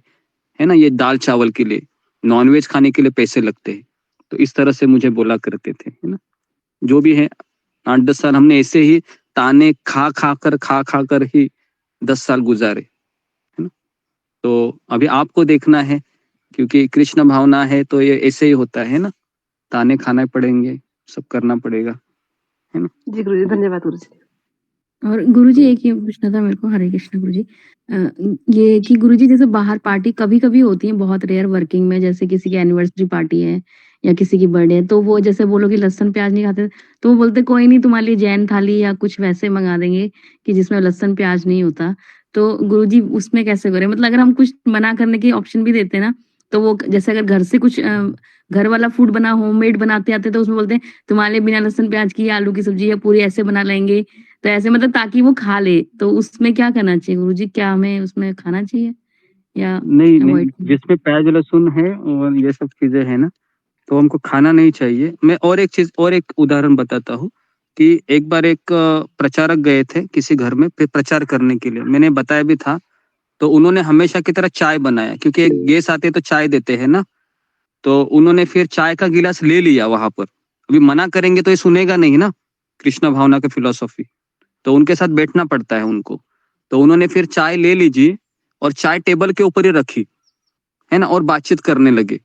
है ना। ये दाल चावल के लिए, नॉनवेज खाने के लिए पैसे लगते हैं। तो इस तरह से मुझे बोला करते थे, है ना। जो भी है 8-10 साल हमने ऐसे ही ताने खा खा कर ही 10 साल गुजारे, है ना। तो अभी आपको देखना है, क्योंकि कृष्ण भावना है तो ये ऐसे ही होता है ना, ताने खाने पड़ेंगे, सब करना पड़ेगा, है ना। जी गुरुजी, धन्यवाद गुरुजी। और गुरुजी एक ये पूछना था मेरे को, हरे कृष्ण गुरुजी। ये कि गुरुजी जैसे बाहर पार्टी कभी-कभी होती है, बहुत रेयर वर्किंग में, जैसे किसी की एनिवर्सरी पार्टी है या किसी की बर्थडे है, तो वो जैसे बोलो कि लहसुन प्याज नहीं खाते, तो वो बोलते कोई नहीं तुम्हारे लिए जैन थाली या कुछ वैसे मंगा देंगे कि जिसमें लहसुन प्याज नहीं होता। तो गुरुजी उसमें कैसे करें? मतलब अगर हम कुछ मना करने की ऑप्शन भी देते हैं ना, तो वो जैसे अगर घर से कुछ घर वाला फूड बना होममेड बनाते आते तो उसमें बोलते हैं तुम्हारे लिए बिना लहसुन प्याज की आलू की सब्जी या पूरी ऐसे बना लेंगे। तो ऐसे मतलब ताकि वो खा ले, तो उसमें क्या करना चाहिए गुरुजी? क्या हमें उसमें खाना चाहिए या नहीं नहीं, अवॉइड? जिसमें प्याज लहसुन है और ये सब चीजें है ना, तो हमको खाना नहीं चाहिए। मैं और एक चीज, और एक उदाहरण बताता हूँ कि एक बार एक प्रचारक गए थे किसी घर में प्रचार करने के लिए, मैंने बताया भी था। तो उन्होंने हमेशा की तरह चाय बनाया, क्योंकि एक गेस्ट आते तो चाय देते हैं ना। तो उन्होंने फिर चाय का गिलास ले लिया वहां पर। अभी मना करेंगे तो ये सुनेगा नहीं ना, कृष्ण भावना का फिलोसॉफी। तो उनके साथ बैठना पड़ता है उनको। तो उन्होंने फिर चाय ले लीजिए और चाय टेबल के ऊपर ही रखी, है ना, और बातचीत करने लगे।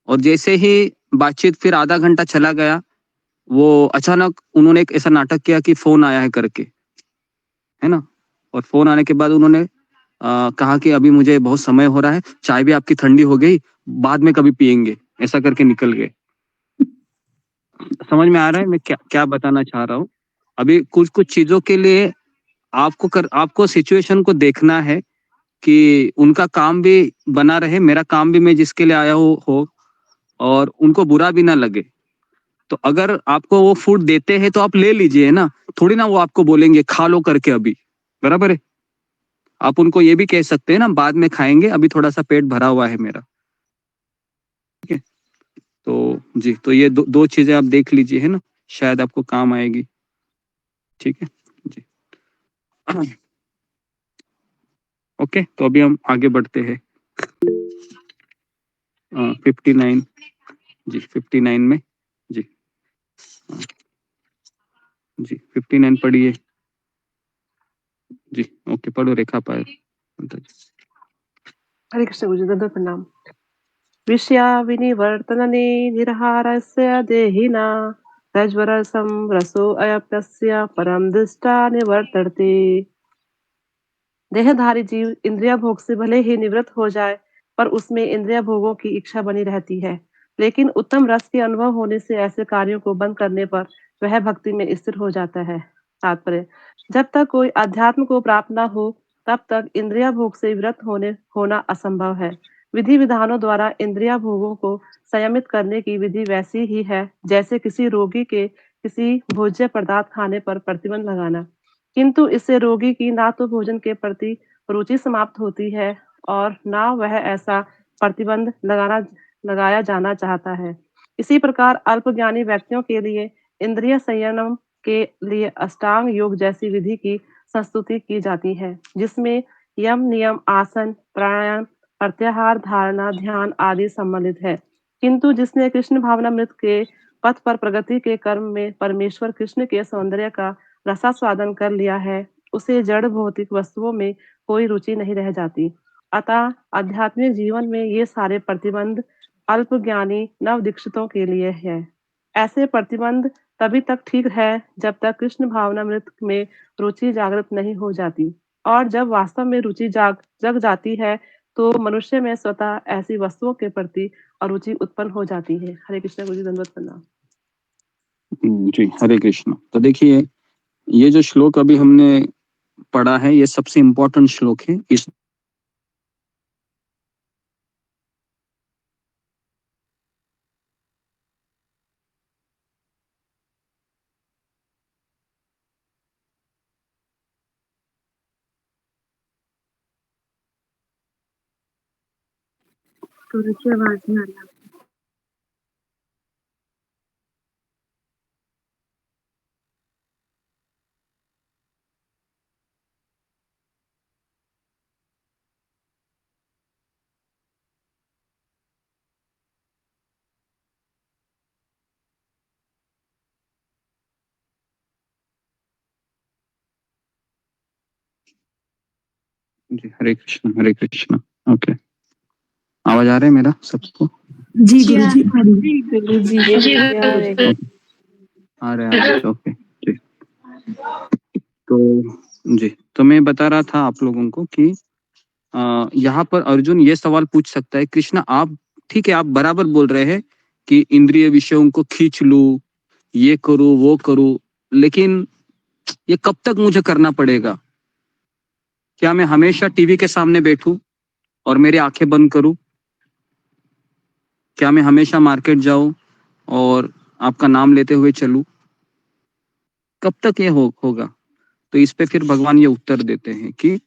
और जैसे ही बातचीत फिर आधा घंटा चला गया, वो अचानक उन्होंने एक ऐसा नाटक किया कि फोन आया है करके, है ना। और फोन आने के बाद उन्होंने कहा कि अभी मुझे बहुत समय हो रहा है, चाय भी आपकी ठंडी हो गई, बाद में कभी पियेंगे, ऐसा करके निकल गए। समझ में आ रहा है मैं क्या क्या बताना चाह रहा हूँ? अभी कुछ कुछ चीजों के लिए आपको सिचुएशन को देखना है कि उनका काम भी बना रहे, मेरा काम भी मैं जिसके लिए आया हूँ हो, और उनको बुरा भी ना लगे। तो अगर आपको वो फूड देते हैं तो आप ले लीजिए ना, थोड़ी ना वो आपको बोलेंगे खा लो करके अभी, बराबर है। आप उनको ये भी कह सकते हैं ना, बाद में खाएंगे, अभी थोड़ा सा पेट भरा हुआ है मेरा, ठीक है। तो जी, तो ये दो चीजें आप देख लीजिए, है ना, शायद आपको काम आएगी, ठीक है जी। ओके, तो अभी हम आगे बढ़ते हैं 59 जी, 59 में जी। जी 59 पढ़िए जी। ओके, पढ़ो रेखा पाए। हरे कृष्ण गुरुजी, दंडवत प्रणाम। विषया विनिवर्तनने निरहारस्य देहिना रज्वरसं रसो अयप्यस्य परम दृष्टा निवर्तते। देहधारी जीव इंद्रिय भोग से भले ही निवृत्त हो जाए, पर उसमें इंद्रिय भोगों की इच्छा बनी रहती है। लेकिन उत्तम रस के अनुभव होने से ऐसे कार्यों को बंद करने पर वह भक्ति में स्थिर हो जाता है। तात्पर्य: जब तक कोई अध्यात्म को प्राप्त न हो, तब तक इंद्रिय भोग से विरत होना असंभव है। विधि विधानों द्वारा इंद्रिय भोगों को संयमित करने की विधि वैसी ही है जैसे किसी रोगी के किसी भोज्य पदार्थ खाने पर प्रतिबंध लगाना। किंतु इससे रोगी की ना तो भोजन के प्रति रुचि समाप्त होती है और ना वह ऐसा प्रतिबंध लगाया जाना चाहता है। इसी प्रकार अल्पज्ञानी व्यक्तियों के लिए इंद्रिय संयम के लिए अष्टांग योग जैसी विधि की संस्तुति की जाती है, जिसमें यम नियम आसन प्राणायाम प्रत्याहार धारणा ध्यान आदि सम्मिलित है। किंतु जिसने कृष्ण भावनामृत के पथ पर प्रगति के कर्म में परमेश्वर कृष्ण के सौंदर्य का रसास्वादन कर लिया है, उसे जड़ भौतिक वस्तुओं में कोई रुचि नहीं रह जाती। अतः आध्यात्मिक जीवन में ये सारे प्रतिबंध अल्पज्ञानी नवदीक्षितों के लिए है। ऐसे प्रतिबंध तभी तक ठीक है जब तक कृष्ण भावनामृत में रुचि जागृत नहीं हो जाती, और जब वास्तव में रुचि जग जाती है तो मनुष्य में स्वतः ऐसी वस्तुओं के प्रति अरुचि उत्पन्न हो जाती है। हरे कृष्ण गुरु जी, दंडवत प्रणाम। जी हरे कृष्ण। तो देखिए, ये जो श्लोक अभी हमने पढ़ा है, ये सबसे इम्पोर्टेंट श्लोक है। इस गुरुजी आवाज नहीं आ रही। जी हरे कृष्ण। ओके, आवाज आ रहा है मेरा सबको? जी गुरुजी आ रहा है, ओके जी। तो मैं बता रहा था आप लोगों को कि यहाँ पर अर्जुन ये सवाल पूछ सकता है, कृष्ण आप ठीक है, आप बराबर बोल रहे हैं कि इंद्रिय विषयों को खींच लूं, ये करूं वो करूं, लेकिन ये कब तक मुझे करना पड़ेगा? क्या मैं हमेशा टीवी के सामने बैठूं और मेरी आंखें बंद करूं? क्या मैं हमेशा मार्केट जाऊं और आपका नाम लेते हुए चलूं? कब तक ये होगा? तो इस पे फिर भगवान ये उत्तर देते हैं कि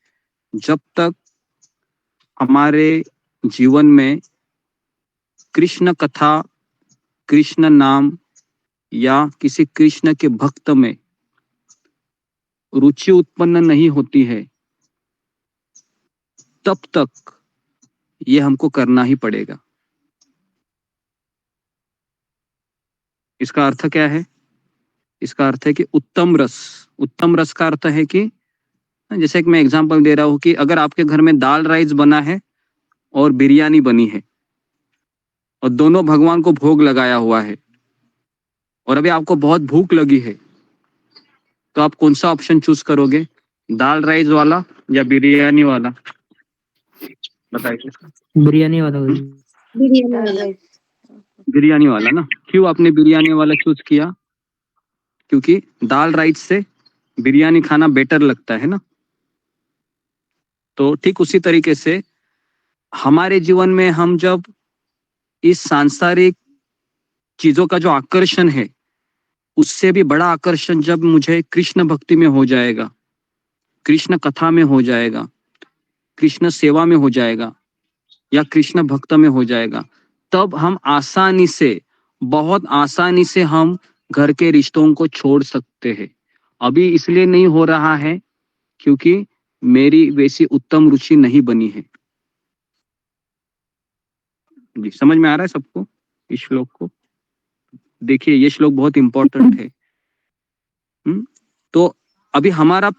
जब तक हमारे जीवन में कृष्ण कथा, कृष्ण नाम या किसी कृष्ण के भक्त में रुचि उत्पन्न नहीं होती है, तब तक ये हमको करना ही पड़ेगा। इसका अर्थ क्या है? इसका अर्थ है कि उत्तम रस का अर्थ है कि जैसे कि मैं एग्जांपल दे रहा हूं कि अगर आपके घर में दाल राइस बना है और बिरयानी बनी है और दोनों भगवान को भोग लगाया हुआ है और अभी आपको बहुत भूख लगी है, तो आप कौन सा ऑप्शन चूज करोगे? दाल राइस वाला या बिरयानी वाला? बताइए। बिरयानी वाला बिरयानी वाला ना? क्यों आपने बिरयानी वाला चूज किया? क्योंकि दाल राइस से बिरयानी खाना बेटर लगता है ना। तो ठीक उसी तरीके से हमारे जीवन में हम जब इस सांसारिक चीजों का जो आकर्षण है, उससे भी बड़ा आकर्षण जब मुझे कृष्ण भक्ति में हो जाएगा, कृष्ण कथा में हो जाएगा, कृष्ण सेवा में हो जाएगा या कृष्ण भक्त में हो जाएगा, तब हम आसानी से, बहुत आसानी से हम घर के रिश्तों को छोड़ सकते हैं। अभी इसलिए नहीं हो रहा है क्योंकि मेरी वैसी उत्तम रुचि नहीं बनी है। जी समझ में आ रहा है सबको इस श्लोक को? देखिए ये श्लोक बहुत इंपॉर्टेंट है। तो अभी हमारा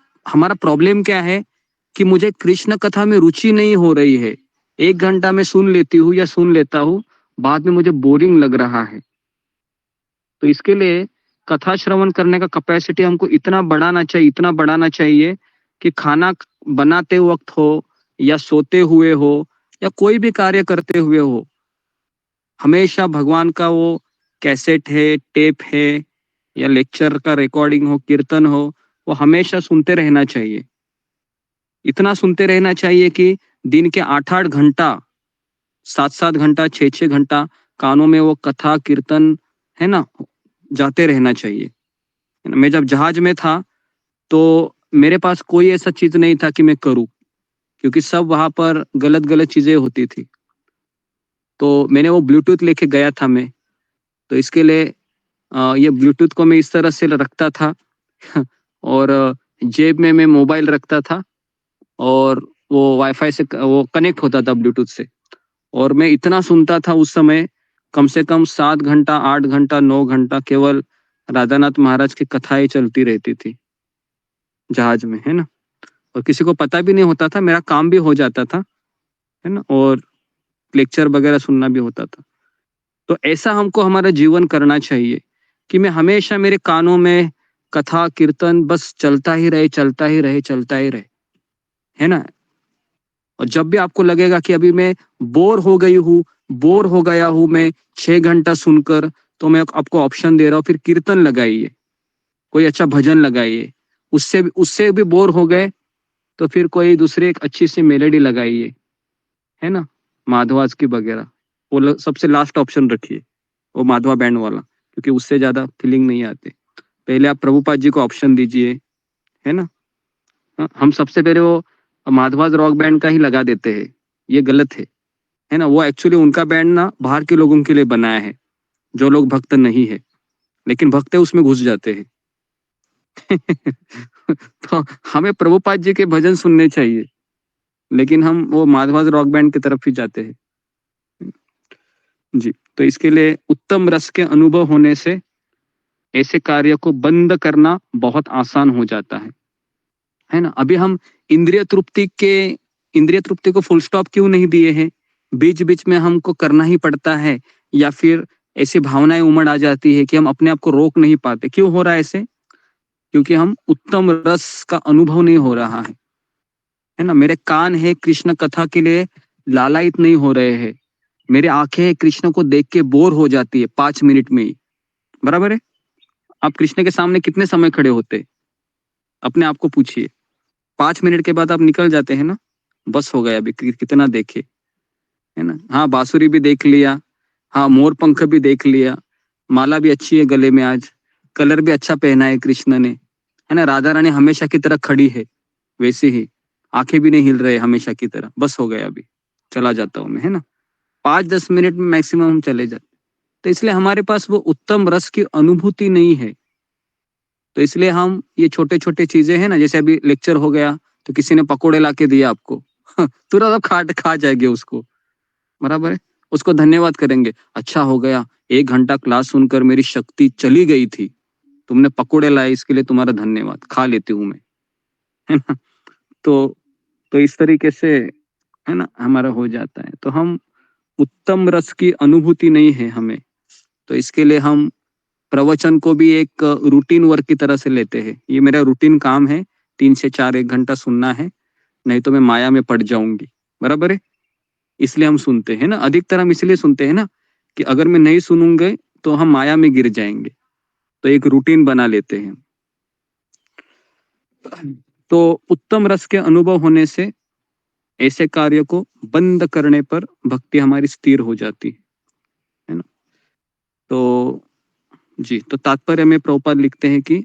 प्रॉब्लम क्या है कि मुझे कृष्ण कथा में रुचि नहीं हो रही है। 1 घंटा में सुन लेती हूँ या सुन लेता हूँ, बाद में मुझे बोरिंग लग रहा है। तो इसके लिए कथा श्रवण करने का कैपेसिटी हमको इतना बढ़ाना चाहिए कि खाना बनाते वक्त हो या सोते हुए हो या कोई भी कार्य करते हुए हो, हमेशा भगवान का वो कैसेट है, टेप है या लेक्चर का रिकॉर्डिंग हो, कीर्तन हो, वो हमेशा सुनते रहना चाहिए। इतना सुनते रहना चाहिए कि दिन के 8-8 घंटा, 7-7 घंटा, 6-6 घंटा कानों में वो कथा कीर्तन है ना जाते रहना चाहिए। मैं जब जहाज में था तो मेरे पास कोई ऐसा चीज नहीं था कि मैं करूं, क्योंकि सब वहां पर गलत चीजें होती थी। तो मैंने वो ब्लूटूथ लेके गया था मैं, तो इसके लिए ये ब्लूटूथ को मैं इस तरह से रखता था और जेब में मैं मोबाइल रखता था और वो वाईफाई से वो कनेक्ट होता था ब्लूटूथ से, और मैं इतना सुनता था उस समय, कम से कम 7 घंटा, 8 घंटा, 9 घंटा केवल राधानाथ महाराज की कथाएं चलती रहती थी जहाज में, है ना। और किसी को पता भी नहीं होता था, मेरा काम भी हो जाता था, है ना, और लेक्चर वगैरह सुनना भी होता था। तो ऐसा हमको हमारा जीवन करना चाहिए कि मैं हमेशा मेरे कानों में कथा कीर्तन बस चलता ही रहे, है ना। और जब भी आपको लगेगा कि अभी मैं बोर हो गया हूँ मैं 6 घंटा सुनकर, तो मैं आपको ऑप्शन दे रहा हूँ, फिर कीर्तन लगाइए, कोई अच्छा भजन लगाइए। उससे भी बोर हो गए तो फिर कोई दूसरी एक अच्छी सी मेलोडी लगाइए, है ना, माधवास की वगैरह, वो सबसे लास्ट ऑप्शन रखिए, वो माधवा बैंड वाला, क्योंकि उससे ज्यादा फीलिंग नहीं आती। पहले आप प्रभुपाद जी को ऑप्शन दीजिए, है ना। हम सबसे पहले वो माधवास रॉक बैंड का ही लगा देते हैं, ये गलत है ना। वो एक्चुअली उनका बैंड ना बाहर के लोगों के लिए बनाया है, जो लोग भक्त नहीं है, लेकिन भक्त है उसमें घुस जाते हैं तो हमें प्रभुपाद जी के भजन सुनने चाहिए, लेकिन हम वो माधवास रॉक बैंड की तरफ ही जाते हैं जी। तो इसके लिए उत्तम रस के अनुभव होने से ऐसे कार्य को बंद करना बहुत आसान हो जाता है ना। अभी हम इंद्रिय तृप्ति के इंद्रिय तृप्ति को फुल स्टॉप क्यों नहीं दिए हैं? बीच बीच में हमको करना ही पड़ता है, या फिर ऐसी भावनाएं उमड़ आ जाती है कि हम अपने आप को रोक नहीं पाते। क्यों हो रहा है ऐसे? क्योंकि हम उत्तम रस का अनुभव नहीं हो रहा है ना। मेरे कान है कृष्ण कथा के लिए लालायित नहीं हो रहे हैं, मेरे आंखें कृष्ण को देख के बोर हो जाती है 5 मिनट में ही। बराबर है? आप कृष्ण के सामने कितने समय खड़े होते? अपने आप को पूछिए। 5 मिनट के बाद आप निकल जाते हैं ना, बस हो गया, अभी कितना देखे, है ना। हाँ, बांसुरी भी देख लिया, हाँ मोर पंख भी देख लिया, माला भी अच्छी है गले में, आज कलर भी अच्छा पहना है कृष्ण ने, है ना। राधा रानी हमेशा की तरह खड़ी है वैसे ही, आंखें भी नहीं हिल रहे हमेशा की तरह, बस हो गया, अभी चला जाता हूँ मैं, है ना। 5-10 मिनट में मैक्सिमम हम चले जाते। तो इसलिए हमारे पास वो उत्तम रस की अनुभूति नहीं है। तो इसलिए हम ये छोटे छोटे चीजें हैं ना, जैसे अभी लेक्चर हो गया तो किसी ने पकोड़े ला के दिया आपको, तुरंत आप खा जाएंगे उसको, बराबर है। उसको धन्यवाद करेंगे, अच्छा हो गया 1 घंटा क्लास सुनकर मेरी शक्ति चली गई थी, तुमने पकोड़े लाए इसके लिए तुम्हारा धन्यवाद, खा लेती हूँ मैं, है ना। तो इस तरीके से, है ना, हमारा हो जाता है। तो हम उत्तम रस की अनुभूति नहीं है हमें, तो इसके लिए हम प्रवचन को भी एक रूटीन वर्क की तरह से लेते हैं। ये मेरा रूटीन काम है, 3 से 4 1 घंटा सुनना है, नहीं तो मैं माया में पड़ जाऊंगी, बराबर है। इसलिए हम सुनते हैं ना, अधिकतर हम इसलिए सुनते हैं ना कि अगर मैं नहीं सुनूंगे तो हम माया में गिर जाएंगे, तो एक रूटीन बना लेते हैं। तो उत्तम रस के अनुभव होने से ऐसे कार्य को बंद करने पर भक्ति हमारी स्थिर हो जाती है ना। तो जी, तो तात्पर्य में प्रभुपाद लिखते हैं कि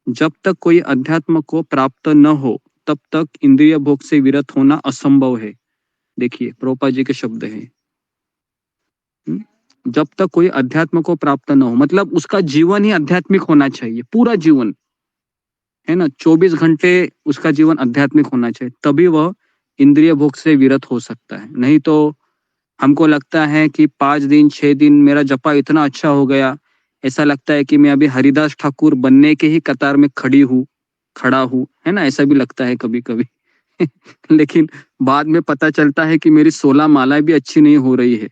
जब तक कोई अध्यात्म को प्राप्त न हो तब तक इंद्रिय भोग से विरत होना असंभव है। देखिए प्रभुपाद जी के शब्द हैं, जब तक कोई अध्यात्म को प्राप्त न हो, मतलब उसका जीवन ही आध्यात्मिक होना चाहिए, पूरा जीवन, है ना। 24 घंटे उसका जीवन आध्यात्मिक होना चाहिए, तभी वह इंद्रिय भोग से विरत हो सकता है। नहीं तो हमको लगता है कि 5 दिन 6 दिन मेरा जपा इतना अच्छा हो गया, ऐसा लगता है कि मैं अभी हरिदास ठाकुर बनने के ही कतार में खड़ा हूँ, है ना, ऐसा भी लगता है कभी कभी। लेकिन बाद में पता चलता है कि मेरी 16 मालाएं भी अच्छी नहीं हो रही है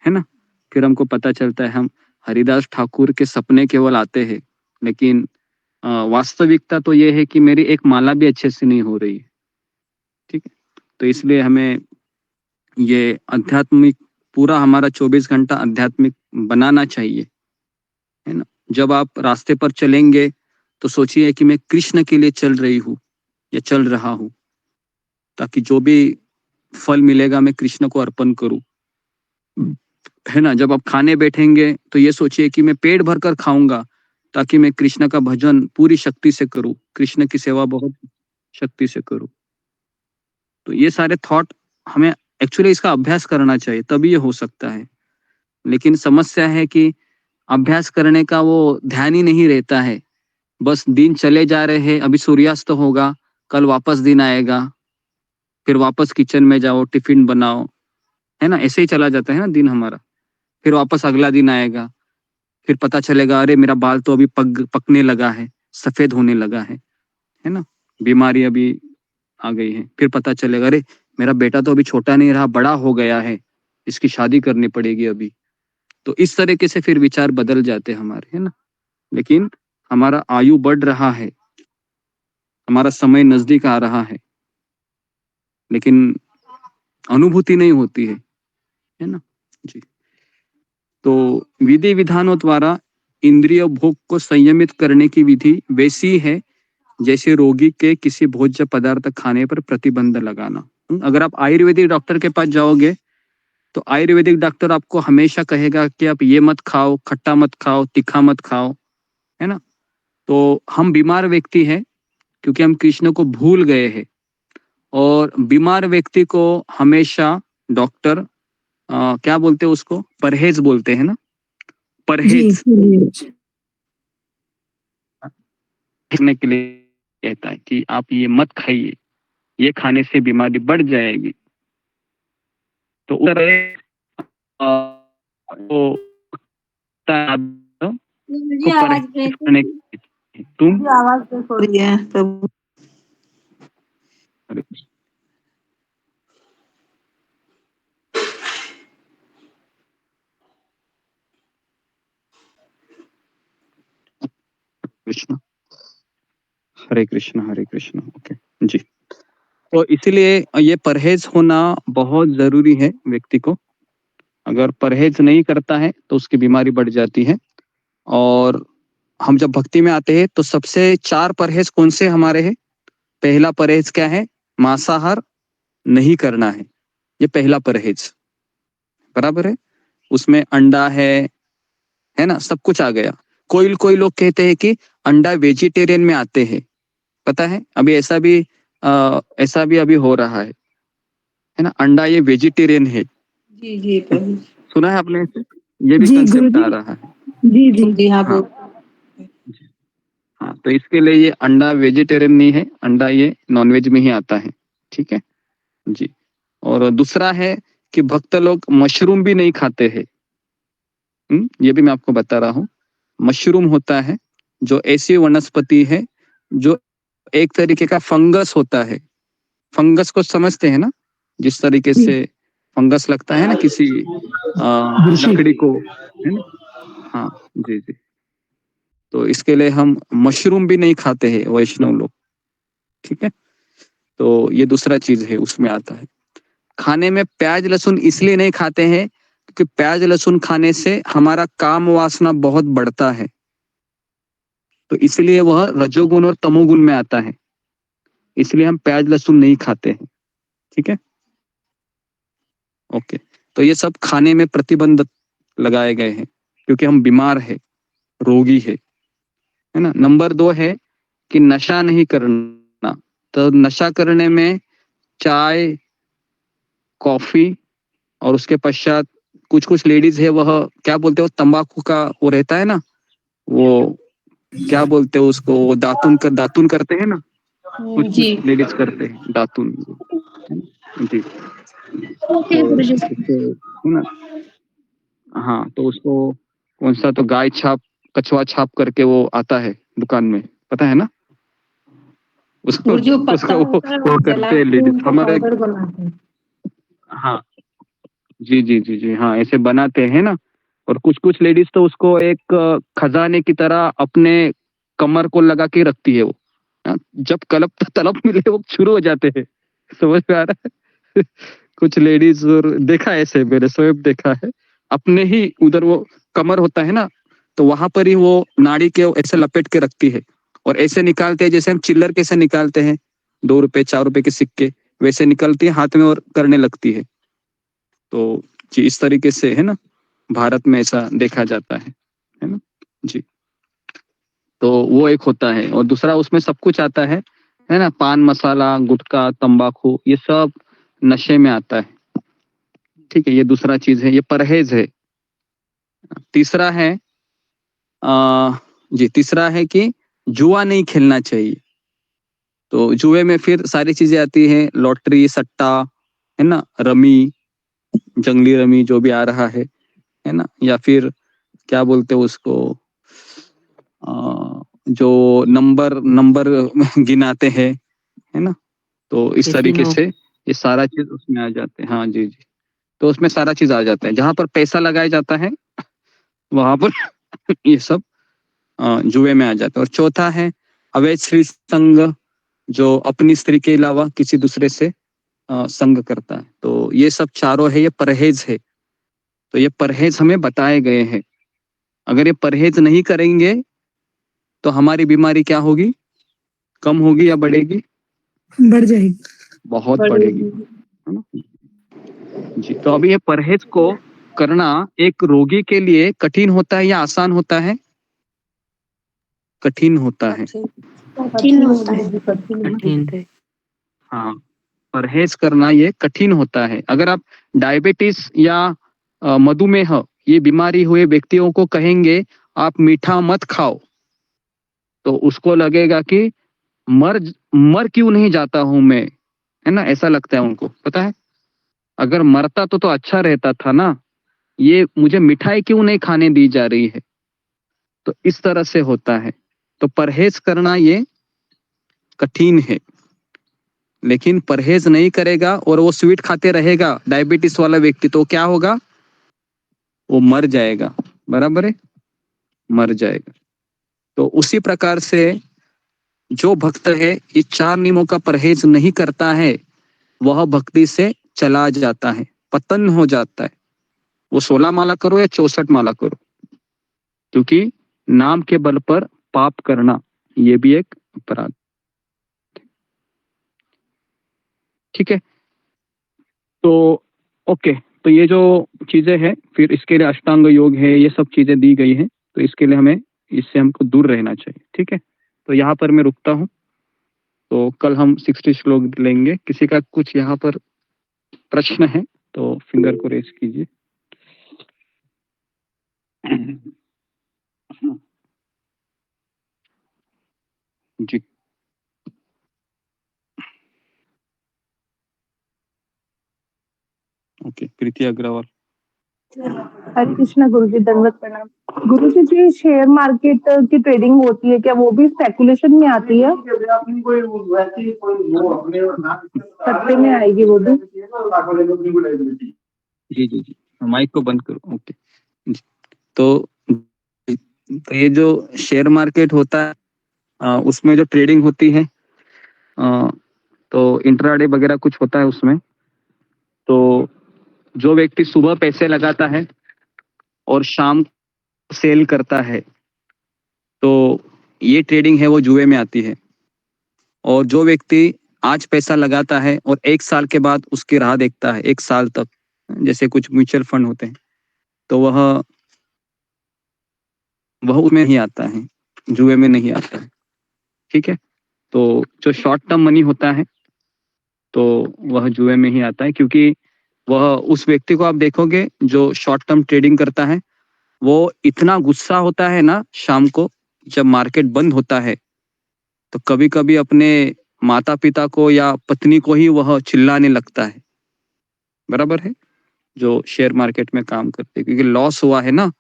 ना। फिर हमको पता चलता है हम हरिदास ठाकुर के सपने केवल आते हैं, लेकिन वास्तविकता तो ये है कि मेरी एक माला भी अच्छे से नहीं हो रही है, ठीक है। तो इसलिए हमें ये आध्यात्मिक पूरा हमारा 24 घंटा आध्यात्मिक बनाना चाहिए, है ना। जब आप रास्ते पर चलेंगे तो सोचिए कि मैं कृष्ण के लिए चल रही हूँ या चल रहा हूँ, ताकि जो भी फल मिलेगा मैं कृष्ण को अर्पण करूँ, है ना। जब आप खाने बैठेंगे तो ये सोचिए कि मैं पेट भरकर खाऊंगा ताकि मैं कृष्ण का भजन पूरी शक्ति से करूँ, कृष्ण की सेवा बहुत शक्ति से करूँ। तो ये सारे थॉट हमें एक्चुअली इसका अभ्यास करना चाहिए, तभी ये हो सकता है। लेकिन समस्या है कि अभ्यास करने का वो ध्यान ही नहीं रहता है, बस दिन चले जा रहे हैं, अभी सूर्यास्त होगा, कल वापस दिन आएगा, फिर वापस किचन में जाओ, टिफिन बनाओ, है ना, ऐसे ही चला जाता है ना दिन हमारा। फिर वापस अगला दिन आएगा, फिर पता चलेगा अरे मेरा बाल तो अभी पकने लगा है, सफेद होने लगा है ना, बीमारी अभी आ गई है। फिर पता चलेगा अरे मेरा बेटा तो अभी छोटा नहीं रहा, बड़ा हो गया है, इसकी शादी करनी पड़ेगी अभी। तो इस तरीके से फिर विचार बदल जाते हमारे, है ना। लेकिन हमारा आयु बढ़ रहा है, हमारा समय नजदीक आ रहा है, लेकिन अनुभूति नहीं होती है ना। जी, तो विधि विधानों द्वारा इंद्रिय भोग को संयमित करने की विधि वैसी है जैसे रोगी के किसी भोज्य पदार्थ खाने पर प्रतिबंध लगाना। अगर आप आयुर्वेदिक डॉक्टर के पास जाओगे तो आयुर्वेदिक डॉक्टर आपको हमेशा कहेगा कि आप ये मत खाओ, खट्टा मत खाओ, तीखा मत खाओ, है ना। तो हम बीमार व्यक्ति हैं क्योंकि हम कृष्ण को भूल गए हैं, और बीमार व्यक्ति को हमेशा डॉक्टर क्या बोलते हैं उसको, परहेज बोलते हैं ना, परहेज करने के लिए कहता है कि आप ये मत खाइए, ये खाने से बीमारी बढ़ जाएगी। तो उस तरह वो को परहेज करने तुम आवाज ब्रेक हो रही है प्रभु। कृष्ण हरे कृष्ण हरे कृष्ण। ओके जी। तो इसीलिए ये परहेज होना बहुत जरूरी है व्यक्ति को। अगर परहेज नहीं करता है तो उसकी बीमारी बढ़ जाती है। और हम जब भक्ति में आते हैं तो सबसे 4 परहेज कौन से हमारे हैं? पहला परहेज क्या है? मांसाहार नहीं करना है, ये पहला परहेज, बराबर है। उसमें अंडा है ना, सब कुछ आ गया। कोई लोग कहते हैं कि अंडा वेजिटेरियन में आते हैं, पता है अभी ऐसा भी अभी हो रहा है ना। अंडा ये वेजिटेरियन है, जी जी प्रभु। सुना है आपने ऐसे? ये भी जी कंसेप्ट गुरुजी। आ रहा है। जी जी जी हाँ हाँ हाँ, तो इसके लिए ये अंडा वेजिटेरियन नहीं है, अंडा ये नॉनवेज में ही आता है, ठीक है जी। और दूसरा है कि भक्त लोग मशरूम भी नहीं खाते हैं। ये भी मैं आपको बता रहा हूँ। मशरूम होता है जो ऐसी वनस्पति है जो एक तरीके का फंगस होता है। फंगस को समझते हैं ना, जिस तरीके से फंगस लगता है ना किसी लकड़ी को, है ना। हाँ जी जी। तो इसके लिए हम मशरूम भी नहीं खाते हैं वैष्णव लोग, ठीक है। तो ये दूसरा चीज है, उसमें आता है। खाने में प्याज लहसुन इसलिए नहीं खाते हैं क्योंकि प्याज लहसुन खाने से हमारा काम वासना बहुत बढ़ता है, तो इसलिए वह रजोगुण और तमोगुण में आता है, इसलिए हम प्याज लहसुन नहीं खाते हैं, ठीक है। ओके, तो ये सब खाने में प्रतिबंध लगाए गए हैं क्योंकि हम बीमार है, रोगी है ना। नंबर 2 है कि नशा नहीं करना। तो नशा करने में चाय, कॉफी और उसके पश्चात कुछ लेडीज है, वह क्या बोलते हो, तंबाकू का वो रहता है ना, वो क्या बोलते हो उसको, वो दातुन करते हैं ना, कुछ लेडीज करते हैं दातुन जी। तो उसको है ना, हाँ, तो उसको कौन सा तो गाय छाप कछुआ छाप करके वो आता है दुकान में, पता है ना उसको, जो पत्ता उसका वो होता है वो करते जला हैं के लेडीज उनको हमारे। पाउडर बनाते हैं। हाँ जी जी जी जी, हाँ ऐसे बनाते हैं ना। और कुछ लेडीज तो उसको एक खजाने की तरह अपने कमर को लगा के रखती है वो, हाँ, जब तलब मिले वो शुरू हो जाते हैं, समझ में आ रहा है। कुछ लेडीज और देखा है ऐसे, मैंने स्वयं देखा है अपने ही उधर, वो कमर होता है ना, तो वहां पर ही वो नाड़ी के ऐसे लपेट के रखती है और ऐसे निकालते हैं जैसे हम चिल्लर कैसे निकालते हैं, 2 रुपए 4 रुपए के सिक्के, वैसे निकलती है हाथ में और करने लगती है। तो जी इस तरीके से है ना, भारत में ऐसा देखा जाता है ना जी। तो वो एक होता है। और दूसरा उसमें सब कुछ आता है ना, पान मसाला, गुटखा, तंबाकू, ये सब नशे में आता है, ठीक है। ये दूसरा चीज है, ये परहेज है। तीसरा है तीसरा है कि जुआ नहीं खेलना चाहिए। तो जुए में फिर सारी चीजें आती हैं, लॉटरी, सट्टा, है ना, रमी, जंगली रमी जो भी आ रहा है ना, या फिर क्या बोलते हैं उसको, जो नंबर गिनाते हैं, है ना। तो इस तरीके से ये सारा चीज उसमें आ जाते हैं। हाँ जी जी, तो उसमें सारा चीज आ जाता है, जहां पर पैसा लगाया जाता है वहां पर ये सब जुए में आ जाता है। और चौथा है अवैध स्त्री संग, जो अपनी स्त्री के अलावा किसी दूसरे से संग करता है। तो ये सब चारों है, ये परहेज है। तो ये परहेज हमें बताए गए हैं। अगर ये परहेज नहीं करेंगे तो हमारी बीमारी क्या होगी, कम होगी या बढ़ेगी? बढ़ जाएगी। बहुत बढ़ेगी, है ना जी। तो अभी ये परहेज को करना एक रोगी के लिए कठिन होता है या आसान होता है? कठिन होता है। कठिन होता है। हाँ, परहेज करना ये कठिन होता है। अगर आप डायबिटीज या मधुमेह ये बीमारी हुए व्यक्तियों को कहेंगे आप मीठा मत खाओ, तो उसको लगेगा कि मर क्यों नहीं जाता हूं मैं, है ना, ऐसा लगता है उनको, पता है। अगर मरता तो अच्छा रहता था ना, ये मुझे मिठाई क्यों नहीं खाने दी जा रही है। तो इस तरह से होता है। तो परहेज करना ये कठिन है, लेकिन परहेज नहीं करेगा और वो स्वीट खाते रहेगा डायबिटीज वाला व्यक्ति, तो क्या होगा, वो मर जाएगा, बराबर है, मर जाएगा। तो उसी प्रकार से जो भक्त है ये 4 नियमों का परहेज नहीं करता है, वह भक्ति से चला जाता है, पतन हो जाता है। वो 16 माला करो या 64 माला करो, क्योंकि नाम के बल पर पाप करना ये भी एक अपराध। ठीक है, तो ओके, तो ये जो चीजें हैं, फिर इसके लिए अष्टांग योग है, ये सब चीजें दी गई हैं, तो इसके लिए हमें इससे हमको दूर रहना चाहिए। ठीक है, तो यहाँ पर मैं रुकता हूँ। तो कल हम 60 श्लोक लेंगे। किसी का कुछ यहाँ पर प्रश्न है तो फिंगर को रेज कीजिए। जी, ओके, प्रीति अग्रवाल। हरे कृष्णा गुरुजी, दंडवत प्रणाम। गुरुजी जी, शेयर मार्केट की ट्रेडिंग होती है क्या, वो भी स्पेकुलेशन में आती है? सत्ते में आएगी वो भी? जी जी जी, माइक को बंद करो। ओके जी, तो ये जो शेयर मार्केट होता है उसमें जो ट्रेडिंग होती है, तो इंट्राडे वगैरह कुछ होता है उसमें। तो जो व्यक्ति सुबह पैसे लगाता है और शाम सेल करता है, तो ये ट्रेडिंग है वो जुए में आती है। और जो व्यक्ति आज पैसा लगाता है और 1 साल के बाद उसकी राह देखता है, 1 साल तक, जैसे कुछ म्यूचुअल फंड होते हैं, तो वह उसमें नहीं आता है, जुए में नहीं आता है। ठीक है, तो जो शॉर्ट टर्म मनी होता है तो वह जुए में ही आता है, क्योंकि वह उस व्यक्ति को आप देखोगे जो शॉर्ट टर्म ट्रेडिंग करता है, वो इतना गुस्सा होता है ना शाम को जब मार्केट बंद होता है, तो कभी कभी अपने माता पिता को या पत्नी को ही वह चिल्लाने लगता है। बराबर है, जो शेयर मार्केट में काम करते हैं, क्योंकि लॉस हुआ है ना,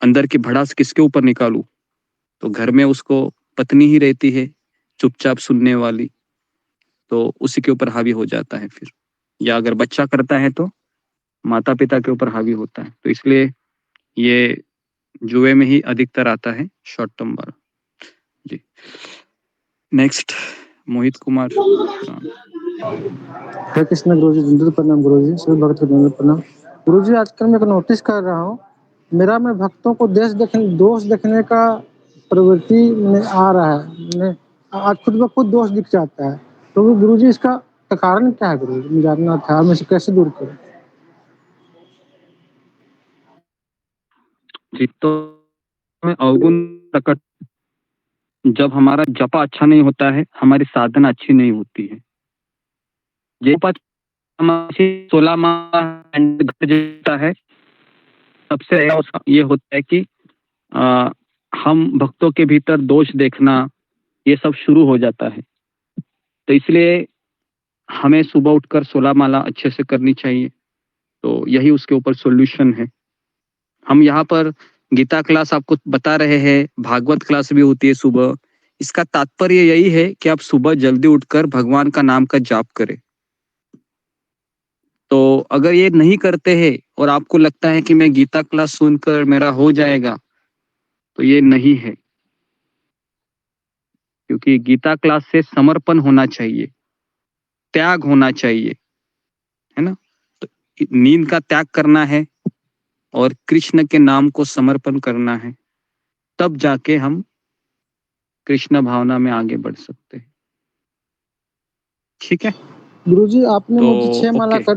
अंदर की भड़ास किसके ऊपर निकालूं, तो घर में उसको पत्नी ही रहती है चुपचाप सुनने वाली, तो उसी के ऊपर हावी हो जाता है फिर। या अगर बच्चा करता है तो माता पिता के ऊपर हावी होता है। तो इसलिए ये जुए में ही अधिकतर आता है, शॉर्ट टर्म वाला। जी, नेक्स्ट मोहित कुमार। हरे कृष्ण गुरुजी, दंडवत प्रणाम गुरुजी, सभी भक्त को दंडवत प्रणाम गुरुजी। आजकल मैं एक नोटिस कर रहा हूँ, मेरा में भक्तों को दोष देखने का प्रवृत्ति में आ रहा है। आज खुद ब खुद दोष दिख जाता है, तो गुरुजी इसका कारण क्या है गुरुजी, मुझे जानना था, हम इसे कैसे दूर करें? जी, तो अवगुण प्रकट, जब हमारा जपा अच्छा नहीं होता है, हमारी साधना अच्छी नहीं होती है। ये 16 माह जाता है, सबसे ये होता है कि हम भक्तों के भीतर दोष देखना ये सब शुरू हो जाता है। तो इसलिए हमें सुबह उठकर 16 माला अच्छे से करनी चाहिए, तो यही उसके ऊपर सॉल्यूशन है। हम यहाँ पर गीता क्लास आपको बता रहे हैं, भागवत क्लास भी होती है सुबह। इसका तात्पर्य यही है कि आप सुबह जल्दी उठकर भगवान का नाम का जाप करें। तो अगर ये नहीं करते हैं और आपको लगता है कि मैं गीता क्लास सुनकर मेरा हो जाएगा, तो ये नहीं है, क्योंकि गीता क्लास से समर्पण होना चाहिए, त्याग होना चाहिए, है ना। तो नींद का त्याग करना है और कृष्ण के नाम को समर्पण करना है, तब जाके हम कृष्ण भावना में आगे बढ़ सकते हैं। ठीक है गुरुजी, आपने तो मुझे 6 माला ओके। कर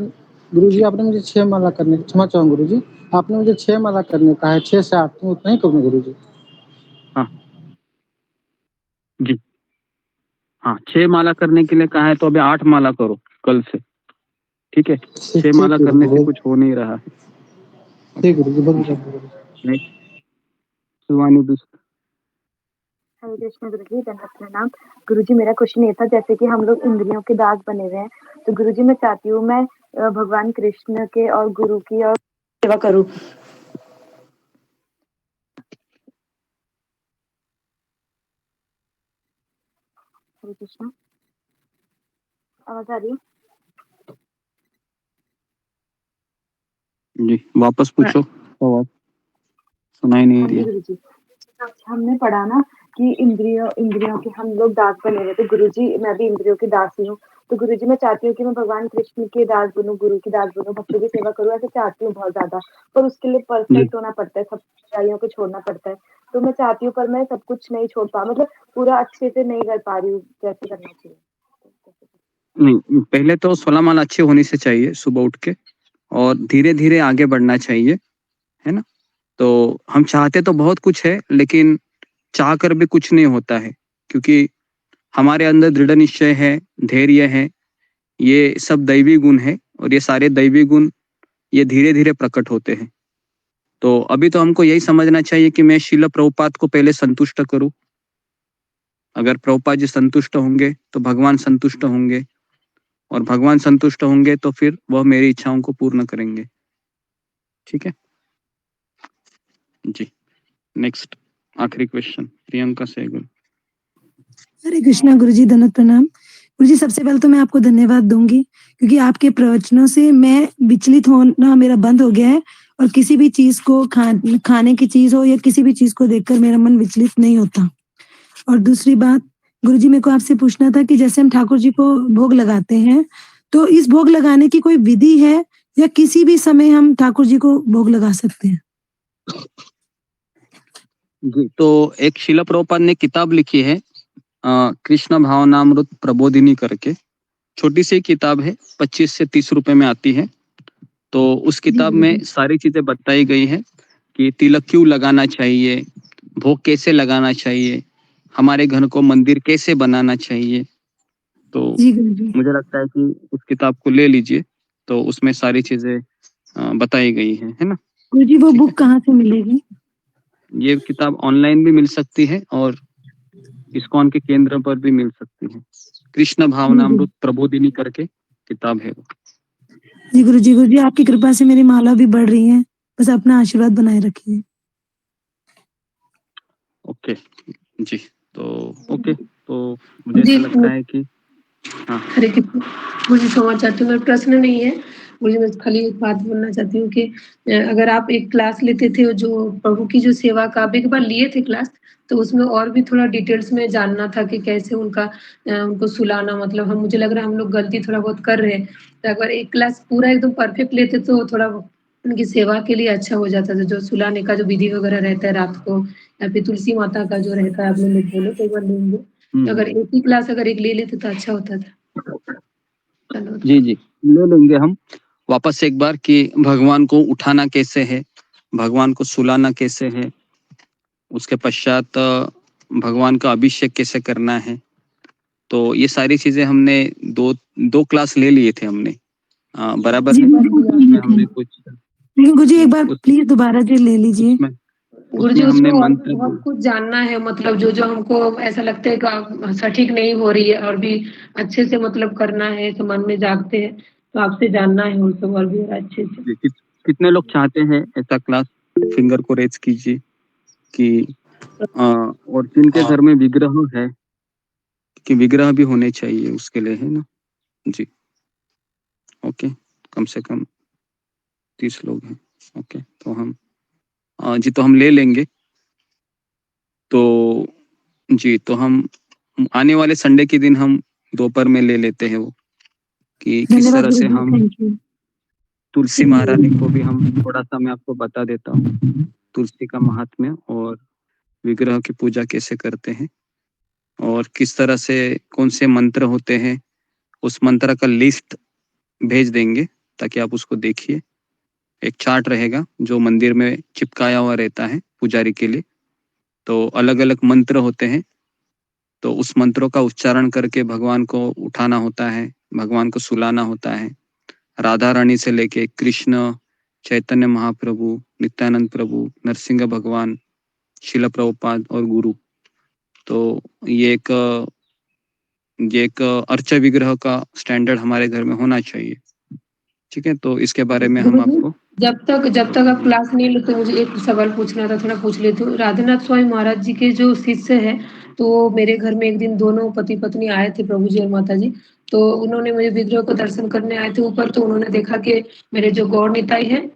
गुरुजी आपने मुझे 6 माला करने, क्षमा चाहूँ गुरुजी, आपने मुझे 6 माला करने कहा है, 6 से 8, तो उतना ही करूँ गुरुजी? हाँ जी, हाँ, 6 माला करने के लिए कहा है, तो अभी 8 माला करो कल से। ठीक है, 6 माला करने से कुछ हो नहीं रहा है। ठीक गुरुजी, बहुत नेक्स्ट शिवानी दुष्ट। हरे कृष्ण गुरुजी, दंडवत प्रणाम गुरुजी। मेरा क्वेश्चन ये था, जैसे कि हम लोग इंद्रियों के दास बने हुए हैं, तो गुरुजी मैं चाहती हूँ मैं भगवान कृष्ण के और गुरु की और सेवा करूँ। हरे कृष्ण, आवाज आ रही है? जी, वापस पूछो, आवाज सुनाई नहीं हाँ जी दिया। गुरुजी। हमने पढ़ा ना कि इंद्रियों इंद्रियों के हम लोग दास बने हुए थे। गुरुजी, मैं भी इंद्रियों की दासी हूँ। तो गुरुजी, मैं चाहती हूँ कि मैं भगवान कृष्ण के दास बनूँ, गुरु की दास बनूँ, भक्तों की सेवा करूँ, ऐसा चाहती हूँ बहुत ज़्यादा। पर उसके लिए जी परफेक्ट होना पड़ता है, सब तैयारियों को छोड़ना पड़ता है। तो मैं चाहती हूँ, पर मैं सब कुछ नहीं छोड़ पा मतलब पूरा अच्छे से नहीं कर पा रही हूँ, कैसे करना चाहिए? नहीं, पहले तो 16 माला अच्छी होनी से चाहिए सुबह उठ के, और धीरे-धीरे आगे बढ़ना चाहिए, है ना? तो हम चाहते तो बहुत कुछ है, लेकिन चाह कर भी कुछ नहीं होता है, क्योंकि हमारे अंदर दृढ़ निश्चय है, धैर्य है, ये सब दैवी गुण है, और ये सारे दैवी गुण ये धीरे-धीरे प्रकट होते हैं। तो अभी तो हमको यही समझना चाहिए कि मैं श्रील प्रभुपाद को पहले संतुष्ट करूँ। अगर प्रभुपाद जी संतुष्ट होंगे, तो भगवान संतुष्ट होंगे, और भगवान संतुष्ट होंगे तो फिर वह मेरी इच्छाओं को पूर्ण करेंगे। ठीक है? जी। नेक्स्ट आखिरी क्वेश्चन प्रियंका सहगल। हरे कृष्णा गुरुजी, दंडवत प्रणाम। गुरुजी, सबसे पहले तो मैं आपको धन्यवाद दूंगी क्योंकि आपके प्रवचनों से मैं विचलित होना मेरा बंद हो गया है, और किसी भी चीज को खाने की चीज हो या किसी भी चीज को देखकर मेरा मन विचलित नहीं होता। और दूसरी बात, गुरुजी, मेरे को आपसे पूछना था कि जैसे हम ठाकुर जी को भोग लगाते हैं, तो इस भोग लगाने की कोई विधि है या किसी भी समय हम ठाकुर जी को भोग लगा सकते हैं? जी, तो एक श्रील प्रभुपाद ने किताब लिखी है, कृष्ण भावनामृत प्रबोधिनी करके। छोटी सी किताब है, 25 से 30 रुपए में आती है। तो उस किताब में सारी चीजें बताई गई है कि तिलक क्यों लगाना चाहिए, भोग कैसे लगाना चाहिए, हमारे घर को मंदिर कैसे बनाना चाहिए। तो जी गुरुजी। मुझे लगता है कि उस किताब को ले लीजिए, तो उसमें सारी चीजें बताई गई है ना? गुरुजी, वो बुक कहाँ से मिलेगी? ये किताब ऑनलाइन भी मिल सकती है और इस्कॉन के केंद्र पर भी मिल सकती है। कृष्ण भावनामृत प्रबोधिनी करके किताब है वो। जी गुरुजी, गुरुजी आपकी कृपा से मेरी माला भी बढ़ रही है, बस अपना आशीर्वाद बनाए रखिए। ओके जी, तो ओके, तो मुझे ऐसा लगता है कि हाँ हरे कृष्ण। मुझे क्षमा चाहती हूँ, मेरा प्रश्न नहीं है। मुझे बस खाली एक बात बोलना चाहती हूँ कि अगर आप एक क्लास लेते थे जो प्रभु की जो सेवा का आप एक बार लिए थे क्लास, तो उसमें और भी थोड़ा डिटेल्स में जानना था कि कैसे उनको सुलाना, मतलब हम मुझे लग रहा है हम लोग गलती थोड़ा बहुत कर रहे हैं। तो अगर एक क्लास पूरा एकदम परफेक्ट लेते तो थोड़ा उनकी सेवा के लिए अच्छा हो जाता था। जो सुलाने का जो विधि वगैरह रहता है रात को, या फिर तुलसी माता का जो रहता है, आप लोग बोलो तो एक बार लेंगे। तो अगर एक ही क्लास अगर एक ले लेते तो अच्छा होता था। जी जी, ले लेंगे हम वापस एक बार कि भगवान को उठाना कैसे है, भगवान को सुलाना कैसे है, उसके पश्चात भगवान का अभिषेक कैसे करना है। तो ये सारी चीजें हमने दो क्लास ले लिए थे हमने, बराबर जी है। गुरुजी, उसमें हमने कुछ लेकिन गुरुजी एक बार प्लीज दोबारा जी ले लीजिए। गुरुजी, हमने उसमें और भी मंत्र बहुत कुछ जानना है, मतलब जो हमको ऐसा लगता है कि सटीक नहीं हो रही है, और भी अच्छे से मतलब करना है, तो मन में जागते हैं, तो आपसे जानना है उन सब और भी अच्छे से। कितने लोग चाहते हैं ऐसा क्लास? फिंगर को रेज कीजिए कि और जिनके घर में विग्रह है, कि विग्रह भी होने चाहिए उसके लिए, है ना? जी ओके, कम से कम 30 लोग हैं। ओके, तो हम जी तो हम ले लेंगे। तो जी, तो हम आने वाले संडे के दिन हम दोपहर में ले लेते हैं वो, कि किस धन्यवाद तरह से गुरुजी, हम थैंक यू। तुलसी महारानी को भी हम थोड़ा सा मैं आपको बता देता हूँ, तुलसी का महात्म्य और विग्रह की पूजा कैसे करते हैं, और किस तरह से कौन से मंत्र होते हैं, उस मंत्र का लिस्ट भेज देंगे ताकि आप उसको देखिए। एक चार्ट रहेगा जो मंदिर में चिपकाया हुआ रहता है पुजारी के लिए। तो अलग अलग मंत्र होते हैं, तो उस मंत्रों का उच्चारण करके भगवान को उठाना होता है, भगवान को सुलाना होता है। राधा रानी से लेके कृष्ण, चैतन्य महाप्रभु, नित्यानंद प्रभु, नरसिंह भगवान, शिल प्रभुपाद और गुरु। तो ये एक अर्च विग्रह का स्टैंडर्ड हमारे घर में होना चाहिए। ठीक है, तो इसके बारे में हम गुरुजी, आपको जब तक आप क्लास नहीं लेते, मुझे एक सवाल पूछना था, थोड़ा पूछ लेती हूँ। राधेनाथ स्वामी महाराज जी के जो शिष्य है, तो मेरे घर में एक दिन दोनों पति पत्नी आए थे, प्रभु जी और माता जी। तो उन्होंने मुझे विग्रह को दर्शन करने आए थे ऊपर, तो उन्होंने देखा कि मेरे जो गौर निताई है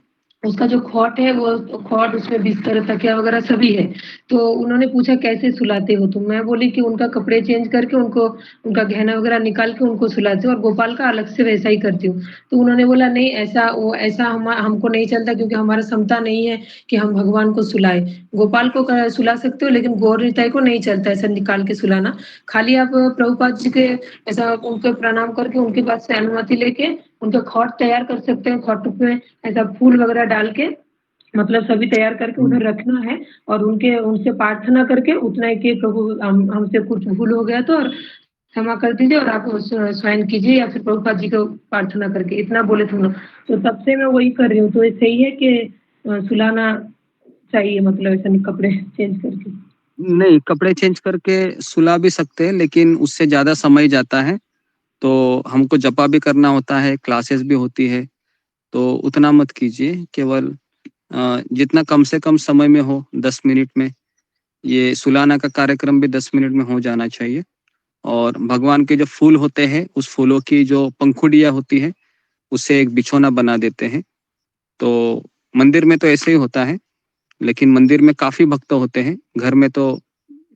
उसका जो खॉट है वो खॉट उसमें बिस्तर तकिया वगैरह सभी है। तो उन्होंने पूछा कैसे सुलाते हो तुम? मैं बोली कि उनका कपड़े चेंज करके उनको उनका गहना वगैरह निकाल के उनको सुलाती हूँ और गोपाल का अलग से वैसा ही करती हूँ। तो उन्होंने बोला नहीं ऐसा हमको नहीं चलता क्योंकि हमारा क्षमता नहीं है कि हम भगवान को सुलाएं। गोपाल को सुला सकते हो लेकिन गौर निताई को नहीं चलता ऐसा निकाल के सुलाना। खाली आप प्रभुपाद जी के ऐसा उनको प्रणाम करके उनके पास से अनुमति लेके उनका खॉट तैयार कर सकते हैं। खॉट में ऐसा फूल वगैरह डाल के मतलब सभी तैयार करके उधर रखना है और उनसे प्रार्थना करके उतना ही कि प्रभु हमसे कुछ भूल हो गया तो और क्षमा कर दीजिए और आप स्वयं कीजिए या फिर प्रभुपाद जी को प्रार्थना करके इतना बोले थे लोग। तो तब से मैं वही कर रही हूँ। तो ये सही है कि सुलाना चाहिए मतलब ऐसा नहीं कपड़े चेंज करके? नहीं, कपड़े चेंज करके सुला भी सकते हैं लेकिन उससे ज्यादा समय जाता है। तो हमको जपा भी करना होता है, क्लासेस भी होती है, तो उतना मत कीजिए। केवल जितना कम से कम समय में हो 10 मिनट में, ये सुलाना का कार्यक्रम भी 10 मिनट में हो जाना चाहिए। और भगवान के जो फूल होते हैं उस फूलों की जो पंखुड़ियाँ होती है उससे एक बिछौना बना देते हैं। तो मंदिर में तो ऐसे ही होता है लेकिन मंदिर में काफी भक्त होते हैं, घर में तो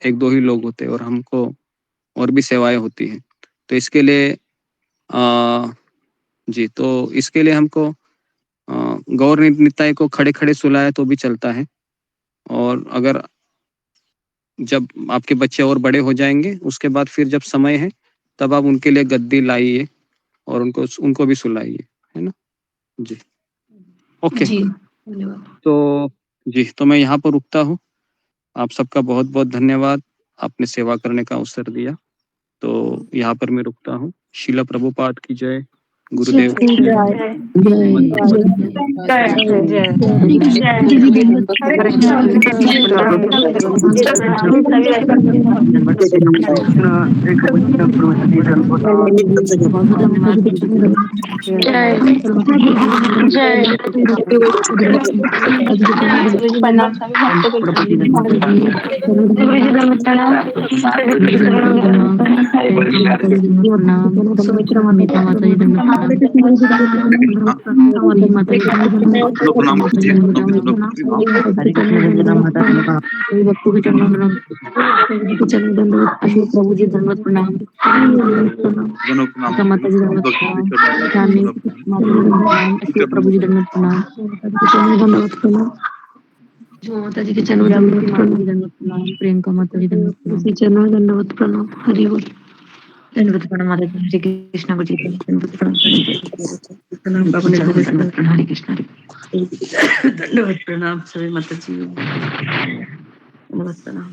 1-2 ही लोग होते हैं और हमको और भी सेवाएं होती हैं। तो इसके लिए जी, तो इसके लिए हमको गौर निताई को खड़े-खड़े सुलाए तो भी चलता है। और अगर जब आपके बच्चे और बड़े हो जाएँगे उसके बाद फिर जब समय है तब आप उनके लिए गद्दी लाइए और उनको भी सुलाइए, है ना? जी। ओके। जी, धन्यवाद। तो जी, तो मैं यहाँ पर रुकता हूँ। आप सबका बहुत-बहुत धन्यवाद, आपने सेवा करने का अवसर दिया। तो यहाँ पर मैं रुकता हूँ। श्रील प्रभुपाद की जय, गुरुदेव की जय। प्रणाम सभी भक्तों को प्रभु जी धन्यवाद प्रणाम माता जी धन्यवाद प्रभु जी धन्यवाद प्रणाम माता जी के चरणों धन्यवाद प्रणाम प्रियंका माता जी धन्यवाद चरणों धन्यवाद प्रणाम हरि बोल धन्यवाद प्रणाम माता जी श्री कृष्ण गुरु जी धन्यवाद प्रणाम बाबू धन्यवाद प्रणाम हरे कृष्ण धन्यवाद प्रणाम सभी माता जी धन्यवाद प्रणाम